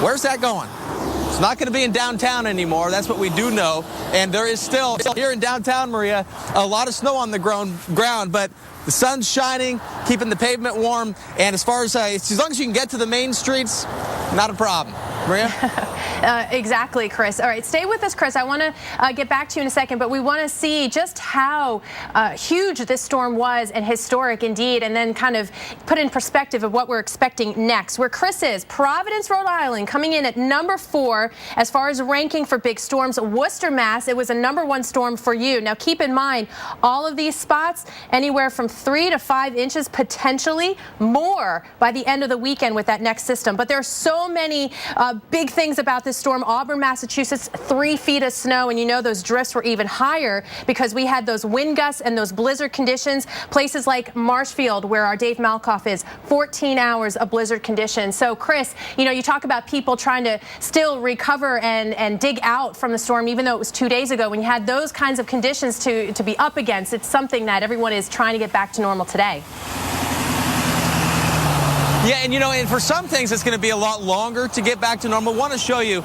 where's that going? It's not going to be in downtown anymore. That's what we do know. And there is still, here in downtown, Maria, a lot of snow on the ground, but the sun's shining, keeping the pavement warm. And as long as you can get to the main streets, not a problem. Maria? Exactly, Chris. All right, stay with us, Chris. I want to get back to you in a second, but we want to see just how huge this storm was and historic indeed, and then kind of put in perspective of what we're expecting next. Where Chris is, Providence, Rhode Island, coming in at number 4 as far as ranking for big storms. Worcester, Mass., it was a number 1 storm for you. Now, keep in mind, all of these spots, anywhere from 3 to 5 inches, potentially more by the end of the weekend with that next system. But there are so many big things about this storm. Auburn, Massachusetts, 3 feet of snow, and you know those drifts were even higher because we had those wind gusts and those blizzard conditions. Places like Marshfield, where our Dave Malkoff is, 14 hours of blizzard conditions. So, Chris, you know, you talk about people trying to still recover and dig out from the storm, even though it was 2 days ago. When you had those kinds of conditions to be up against, it's something that everyone is trying to get back to normal today. Yeah, and you know, and for some things, it's going to be a lot longer to get back to normal. I want to show you,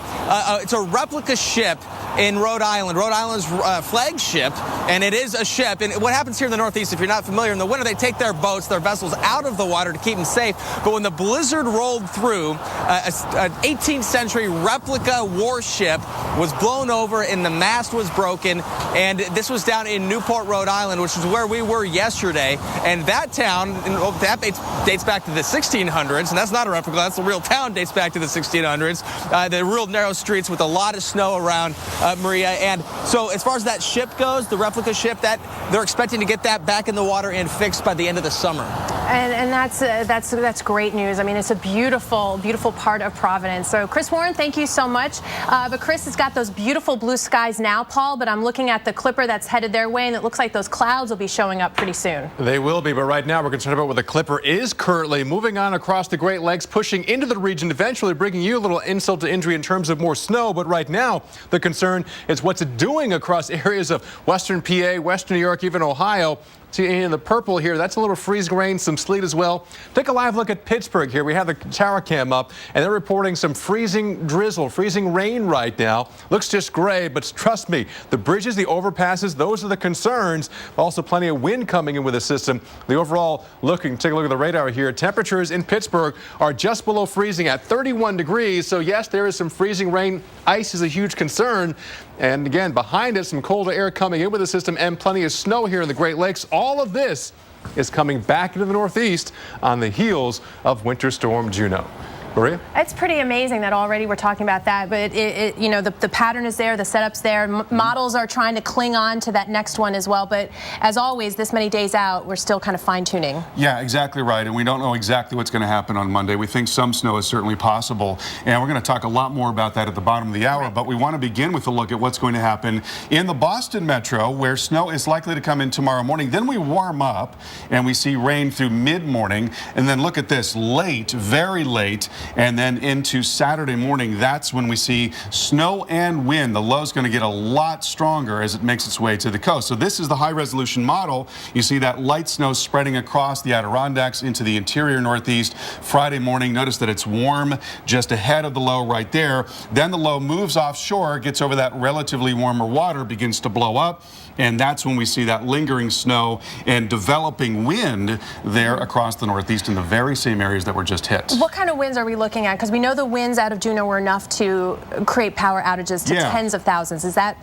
it's a replica ship in Rhode Island, Rhode Island's flagship, and it is a ship. And what happens here in the Northeast, if you're not familiar, in the winter, they take their boats, their vessels out of the water to keep them safe. But when the blizzard rolled through, an 18th century replica warship was blown over and the mast was broken. And this was down in Newport, Rhode Island, which is where we were yesterday. And that town, that dates back to the 1600s, and that's not a replica, that's the real town, dates back to the 1600s. The real narrow streets with a lot of snow around, Maria. And so as far as that ship goes, the replica ship, that they're expecting to get that back in the water and fixed by the end of the summer. And that's great news. I mean, it's a beautiful, beautiful part of Providence. So, Chris Warren, thank you so much. But Chris has got those beautiful blue skies now, Paul, but I'm looking at the Clipper that's headed their way, and it looks like those clouds will be showing up pretty soon. They will be, but right now we're concerned about where the Clipper is currently. Moving on across the Great Lakes, pushing into the region, eventually bringing you a little insult to injury in terms of more snow. But right now, the concern is what's it doing across areas of western PA, western New York, even Ohio. See, in the purple here, that's a little freezing rain, some sleet as well. Take a live look at Pittsburgh here. We have the tower cam up, and they're reporting some freezing drizzle, freezing rain right now. Looks just gray, but trust me, the bridges, the overpasses, those are the concerns. Also plenty of wind coming in with the system. The overall looking, take a look at the radar here. Temperatures in Pittsburgh are just below freezing at 31 degrees. So yes, there is some freezing rain. Ice is a huge concern. And again, behind it, some colder air coming in with the system and plenty of snow here in the Great Lakes. All of this is coming back into the Northeast on the heels of Winter Storm Juno. Maria? It's pretty amazing that already we're talking about that, but you know, the pattern is there, the setup's there. Models are trying to cling on to that next one as well, but as always, this many days out, we're still kind of fine-tuning. Yeah, exactly right, and we don't know exactly what's going to happen on Monday. We think some snow is certainly possible, and we're going to talk a lot more about that at the bottom of the hour, but we want to begin with a look at what's going to happen in the Boston metro, where snow is likely to come in tomorrow morning. Then we warm up, and we see rain through mid-morning, and then look at this, late, very late, and then into Saturday morning, that's when we see snow and wind. The low's going to get a lot stronger as it makes its way to the coast. So this is the high-resolution model. You see that light snow spreading across the Adirondacks into the interior Northeast. Friday morning, notice that it's warm just ahead of the low right there. Then the low moves offshore, gets over that relatively warmer water, begins to blow up. And that's when we see that lingering snow and developing wind there across the Northeast in the very same areas that were just hit. What kind of winds are we looking at? Because we know the winds out of Juno were enough to create power outages to tens of thousands. Is that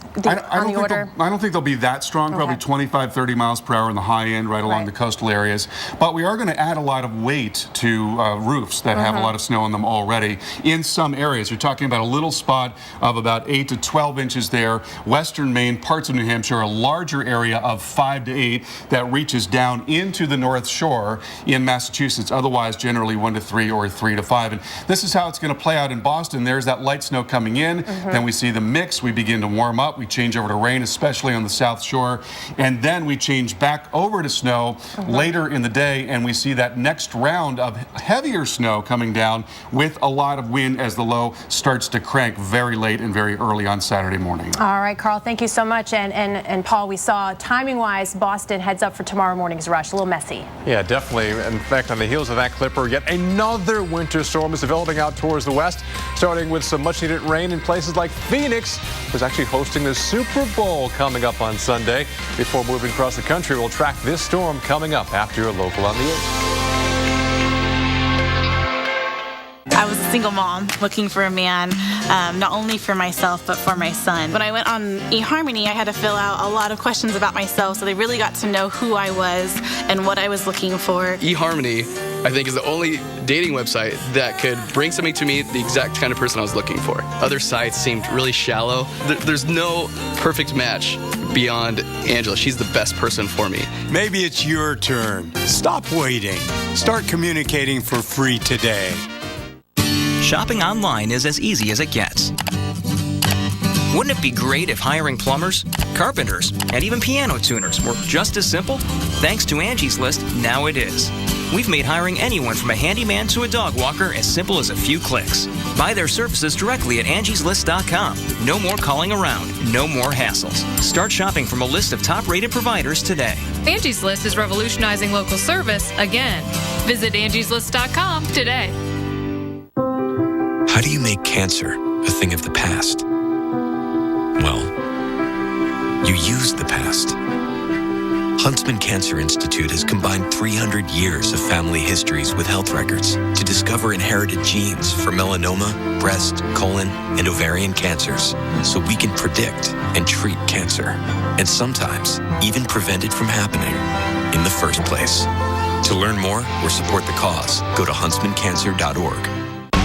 on the order? I don't think they'll be that strong, probably 25, 30 miles per hour in the high end, right along the coastal areas. But we are going to add a lot of weight to roofs that have a lot of snow on them already. In some areas, you're talking about a little spot of about 8 to 12 inches there. Western Maine, parts of New Hampshire, a larger area of 5 to 8 that reaches down into the North Shore in Massachusetts. Otherwise, generally 1 to 3 or 3 to 5. And this is how it's going to play out in Boston. There's that light snow coming in. Then we see the mix. We begin to warm up. We change over to rain, especially on the South Shore. And then we change back over to snow later in the day. And we see that next round of heavier snow coming down with a lot of wind as the low starts to crank very late and very early on Saturday morning. All right, Carl, thank you so much. And Paul, we saw timing-wise, Boston heads up for tomorrow morning's rush. A little messy. Yeah, definitely. In fact, on the heels of that clipper, yet another winter storm is developing out towards the west, starting with some much-needed rain in places like Phoenix, who's actually hosting the Super Bowl coming up on Sunday. Before moving across the country, we'll track this storm coming up after your local on the 8th. I was a single mom looking for a man, not only for myself, but for my son. When I went on eHarmony, I had to fill out a lot of questions about myself, so they really got to know who I was and what I was looking for. eHarmony, I think, is the only dating website that could bring somebody to me, the exact kind of person I was looking for. Other sites seemed really shallow. There's no perfect match beyond Angela. She's the best person for me. Maybe it's your turn. Stop waiting. Start communicating for free today. Shopping online is as easy as it gets. Wouldn't it be great if hiring plumbers, carpenters, and even piano tuners were just as simple? Thanks to Angie's List, now it is. We've made hiring anyone from a handyman to a dog walker as simple as a few clicks. Buy their services directly at angieslist.com. No more calling around, no more hassles. Start shopping from a list of top-rated providers today. Angie's List is revolutionizing local service again. Visit angieslist.com today. How do you make cancer a thing of the past? Well, you use the past. Huntsman Cancer Institute has combined 300 years of family histories with health records to discover inherited genes for melanoma, breast, colon, and ovarian cancers, so we can predict and treat cancer, and sometimes even prevent it from happening in the first place. To learn more or support the cause, go to huntsmancancer.org.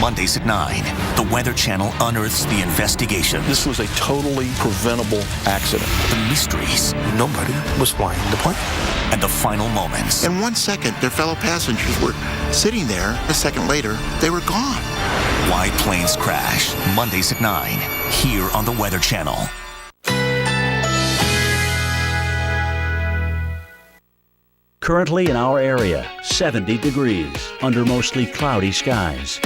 Mondays at 9, the Weather Channel unearths the investigation. This was a totally preventable accident. The mysteries. Nobody was flying the plane. And the final moments. In 1 second, their fellow passengers were sitting there. A second later, they were gone. Why planes crash. Mondays at 9, here on the Weather Channel. Currently in our area, 70 degrees under mostly cloudy skies.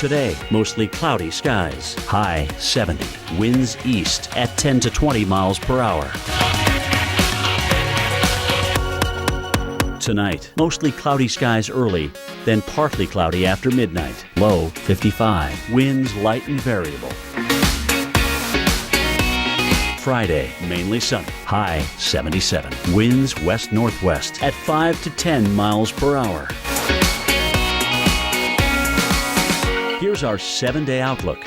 Today, mostly cloudy skies. High 70. Winds east at 10 to 20 miles per hour. Tonight, mostly cloudy skies early, then partly cloudy after midnight. Low 55. Winds light and variable. Friday, mainly sunny. High 77. Winds west-northwest at 5 to 10 miles per hour. Here's our 7-day outlook.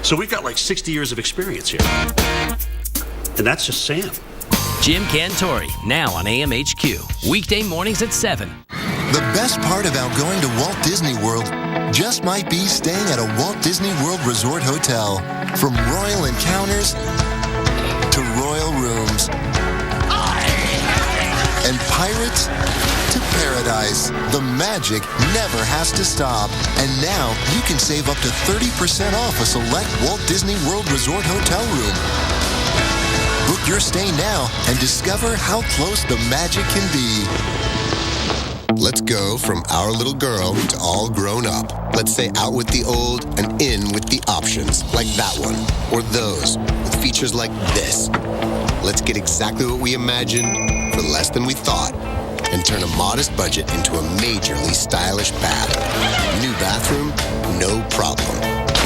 So we've got like 60 years of experience here. And that's just Sam. Jim Cantori, now on AMHQ. Weekday mornings at 7. The best part about going to Walt Disney World just might be staying at a Walt Disney World Resort Hotel. From royal encounters to royal rooms. And pirates to paradise. The magic never has to stop. And now you can save up to 30% off a select Walt Disney World Resort Hotel room. Book your stay now and discover how close the magic can be. Let's go from our little girl to all grown up. Let's say out with the old and in with the options, like that one, or those, with features like this. Let's get exactly what we imagined for less than we thought, and turn a modest budget into a majorly stylish bath. New bathroom, no problem.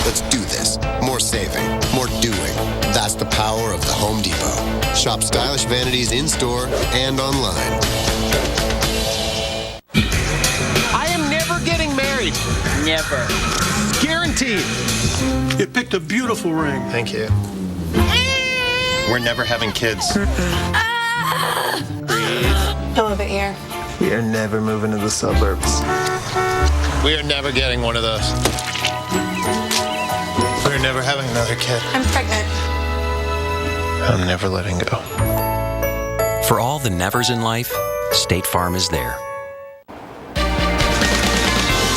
Let's do this. More saving, more doing. That's the power of the Home Depot. Shop stylish vanities in-store and online. I am never getting married. Never. Guaranteed. You picked a beautiful ring. Thank you. We're never having kids. Breathe. A little bit here. We are never moving to the suburbs. We are never getting one of those. We're never having another kid. I'm pregnant. I'm never letting go. For all the nevers in life, State Farm is there.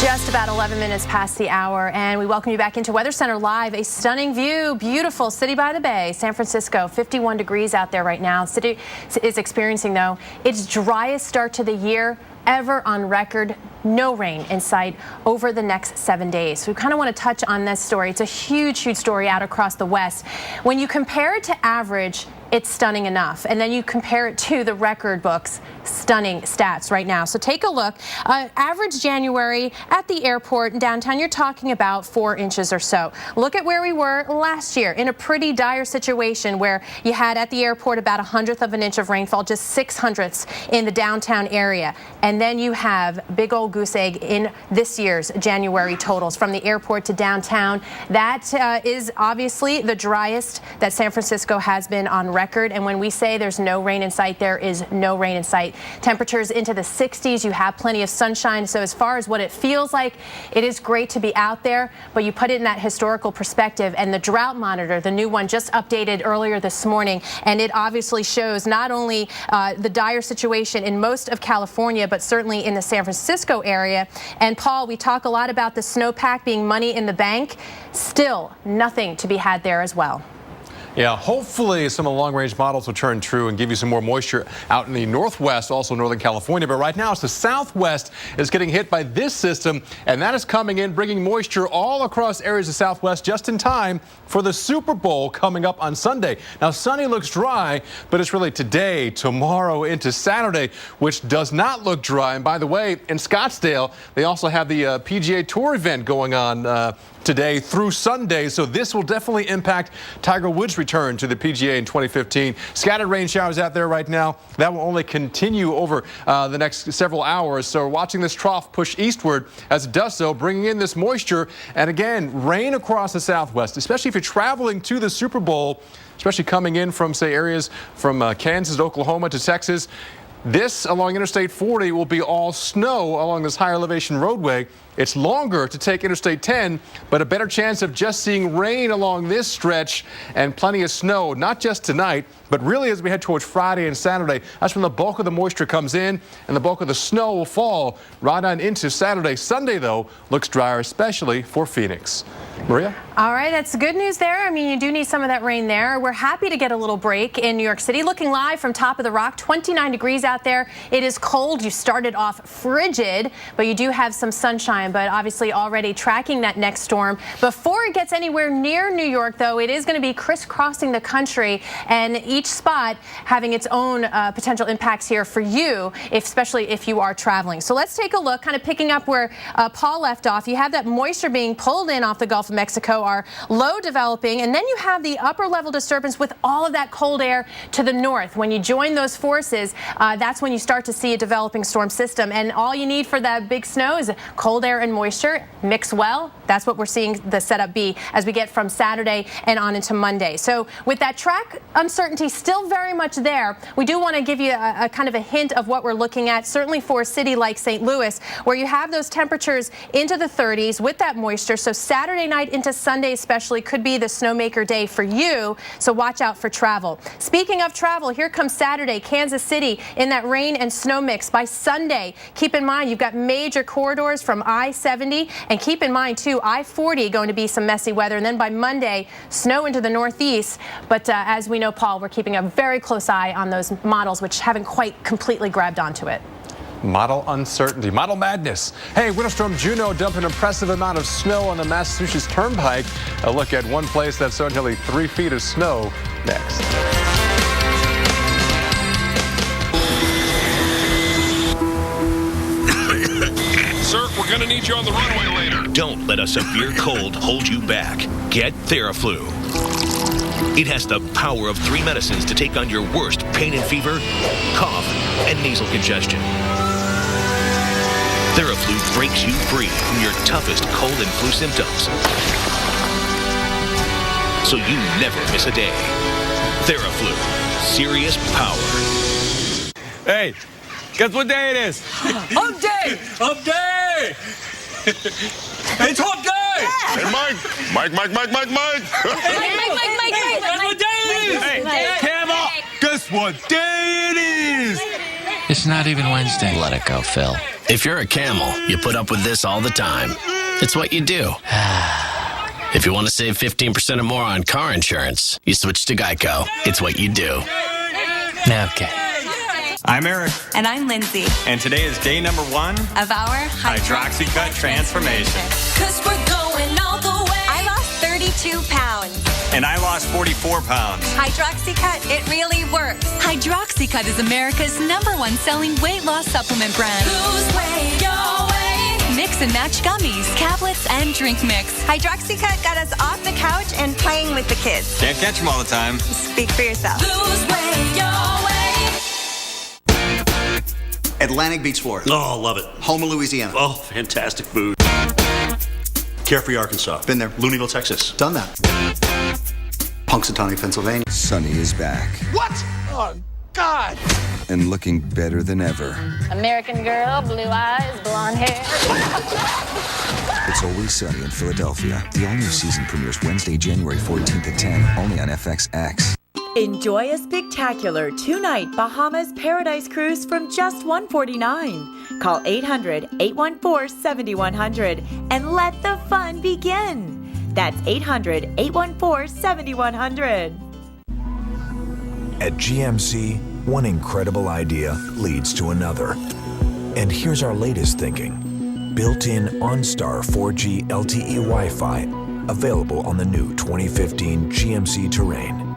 Just about 11 minutes past the hour, and we welcome you back into Weather Center Live. A stunning view, beautiful city by the bay, San Francisco, 51 degrees out there right now. The city is experiencing, though, its driest start to the year ever on record. No rain in sight over the next 7 days. So we kind of want to touch on this story. It's a huge, huge story out across the West. When you compare it to average, it's stunning enough. And then you compare it to the record books, stunning stats right now. So take a look. Average January at the airport in downtown, you're talking about 4 inches or so. Look at where we were last year in a pretty dire situation where you had at the airport about 1/100 of an inch of rainfall, just 6/100ths in the downtown area. And then you have big old goose egg in this year's January totals from the airport to downtown. That is obviously the driest that San Francisco has been on record. And when we say there's no rain in sight, there is no rain in sight. Temperatures into the 60s. You have plenty of sunshine. So as far as what it feels like, it is great to be out there, but you put it in that historical perspective. And the drought monitor, the new one, just updated earlier this morning, and it obviously shows not only the dire situation in most of California, but certainly in the San Francisco area. And Paul, we talk a lot about the snowpack being money in the bank. Still nothing to be had there as well. Yeah, hopefully some of the long-range models will turn true and give you some more moisture out in the northwest, also Northern California. But right now, it's the southwest is getting hit by this system, and that is coming in, bringing moisture all across areas of southwest just in time for the Super Bowl coming up on Sunday. Now, Sunday looks dry, but it's really today, tomorrow, into Saturday, which does not look dry. And by the way, in Scottsdale, they also have the PGA Tour event going on today through Sunday, so this will definitely impact Tiger Woods' return to the PGA in 2015. Scattered rain showers out there right now. That will only continue over the next several hours. So we're watching this trough push eastward as it does so, bringing in this moisture. And again, rain across the southwest, especially if you're traveling to the Super Bowl, especially coming in from, say, areas from Kansas, Oklahoma to Texas. This along Interstate 40 will be all snow along this higher elevation roadway. It's longer to take Interstate 10, but a better chance of just seeing rain along this stretch and plenty of snow, not just tonight, but really as we head towards Friday and Saturday. That's when the bulk of the moisture comes in and the bulk of the snow will fall right on into Saturday. Sunday, though, looks drier, especially for Phoenix. Maria? All right, that's good news there. I mean, you do need some of that rain there. We're happy to get a little break in New York City. Looking live from Top of the Rock, 29 degrees out there. It is cold. You started off frigid, but you do have some sunshine, but obviously already tracking that next storm. Before it gets anywhere near New York, though, it is going to be crisscrossing the country, and each spot having its own potential impacts here for you, especially if you are traveling. So let's take a look, kind of picking up where Paul left off. You have that moisture being pulled in off the Gulf of Mexico, are low developing, and then you have the upper level disturbance with all of that cold air to the north. When you join those forces, that's when you start to see a developing storm system, and all you need for that big snow is cold air and moisture mix well. That's what we're seeing the setup be as we get from Saturday and on into Monday. So with that track uncertainty still very much there, we do want to give you a kind of a hint of what we're looking at, certainly for a city like St. Louis, where you have those temperatures into the 30s with that moisture. So Saturday night into Sunday especially could be the snowmaker day for you, so watch out for travel. Speaking of travel, here comes Saturday, Kansas City in that rain and snow mix. By Sunday, keep in mind you've got major corridors from I-70, and keep in mind too, I-40 going to be some messy weather, and then by Monday, snow into the northeast. But as we know, Paul, we're keeping a very close eye on those models, which haven't quite completely grabbed onto it. Model uncertainty, model madness. Hey, Winter Storm Juno dumped an impressive amount of snow on the Massachusetts Turnpike. A look at one place that saw nearly 3 feet of snow next. Sir, we're gonna need you on the runway later. Don't let a severe cold hold you back. Get Theraflu. It has the power of 3 medicines to take on your worst pain and fever, cough, and nasal congestion. Theraflu breaks you free from your toughest cold and flu symptoms, so you never miss a day. Theraflu, serious power. Hey, guess what day it is? Hump day! Hump day! It's hump day! Hey, Mike! Mike! Guess what day it is? Hey, Camel, guess what day it is? It's not even Wednesday. Let it go, Phil. If you're a camel, you put up with this all the time. It's what you do. If you want to save 15% or more on car insurance, you switch to Geico. It's what you do. Okay. I'm Eric. And I'm Lindsay. And today is day number 1 of our Hydroxycut transformation. Because we're going all the way. I lost 32 pounds. And I lost 44 pounds. Hydroxycut, it really works. Hydroxycut is America's #1 selling weight loss supplement brand. Lose weight your way. Mix and match gummies, tablets, and drink mix. Hydroxycut got us off the couch and playing with the kids. Can't catch them all the time. Speak for yourself. Lose weight your way. Atlantic beats Florida. Oh, love it. Houma, Louisiana. Oh, fantastic food. Carefree, Arkansas. Been there. Looneyville, Texas. Done that. Punxsutawney, Pennsylvania. Sunny is back. What? Oh, God! And looking better than ever. American Girl, blue eyes, blonde hair. It's Always Sunny in Philadelphia. The all-new season premieres Wednesday, January 14th at 10, only on FXX. Enjoy a spectacular 2-night Bahamas Paradise Cruise from just $149. Call 800-814-7100 and let the fun begin. That's 800-814-7100. At GMC, one incredible idea leads to another. And here's our latest thinking. Built-in OnStar 4G LTE Wi-Fi, available on the new 2015 GMC Terrain.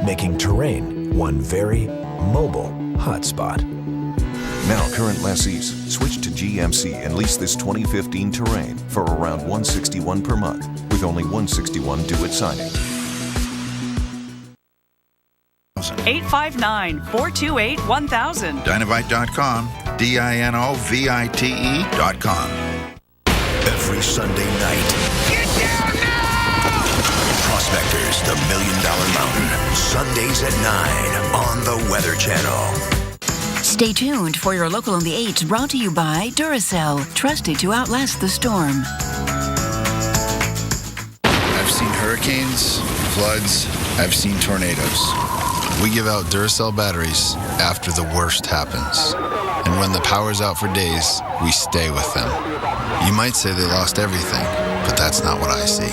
Making Terrain one very mobile hotspot. Now current lessees, switch to GMC and lease this 2015 Terrain for around $161 per month, with only $161 due at signing. 859-428-1000. Dinovite.com, DINOVITE.com. Every Sunday night. Get down now! Prospectors, the $1 Million Mountain. Sundays at 9 on the Weather Channel. Stay tuned for your Local on the 8s, brought to you by Duracell, trusted to outlast the storm. I've seen hurricanes, floods, I've seen tornadoes. We give out Duracell batteries after the worst happens. And when the power's out for days, we stay with them. You might say they lost everything, but that's not what I see.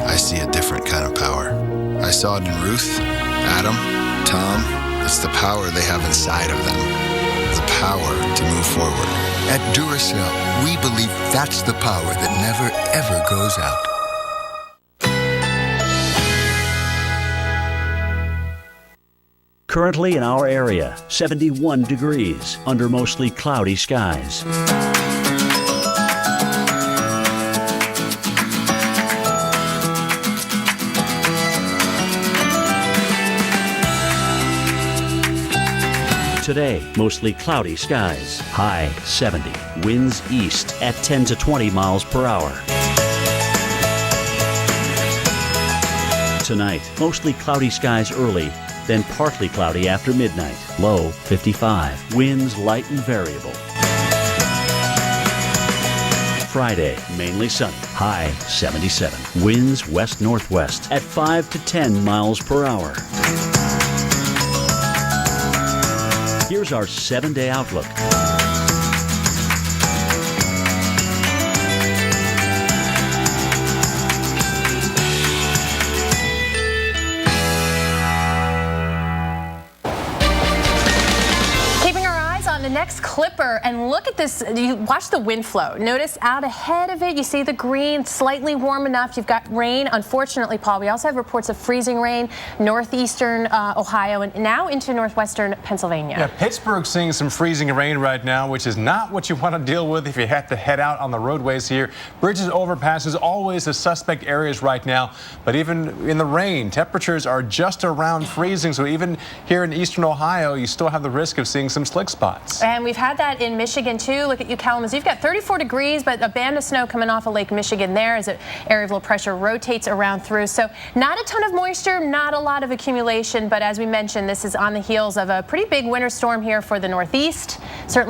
I see a different kind of power. I saw it in Ruth, Adam, Tom. It's the power they have inside of them. The power to move forward. At Duracell, we believe that's the power that never, ever goes out. Currently in our area, 71 degrees under mostly cloudy skies. Today, mostly cloudy skies, high 70, winds east at 10 to 20 miles per hour. Tonight, mostly cloudy skies early, then partly cloudy after midnight, low 55, winds light and variable. Friday, mainly sunny, high 77, winds west-northwest at 5 to 10 miles per hour. Here's our 7-day outlook. The next clipper, and look at this. You watch the wind flow. Notice out ahead of it, you see the green, slightly warm enough. You've got rain. Unfortunately, Paul, we also have reports of freezing rain, northeastern Ohio, and now into northwestern Pennsylvania. Yeah, Pittsburgh's seeing some freezing rain right now, which is not what you want to deal with if you have to head out on the roadways here. Bridges, overpasses, always the suspect areas right now. But even in the rain, temperatures are just around freezing. So even here in eastern Ohio, you still have the risk of seeing some slick spots. And we've had that in Michigan, too. Look at you, Kalamazoo. You've got 34 degrees, but a band of snow coming off of Lake Michigan there as an area of low pressure rotates around through. So not a ton of moisture, not a lot of accumulation. But as we mentioned, this is on the heels of a pretty big winter storm here for the Northeast. Certainly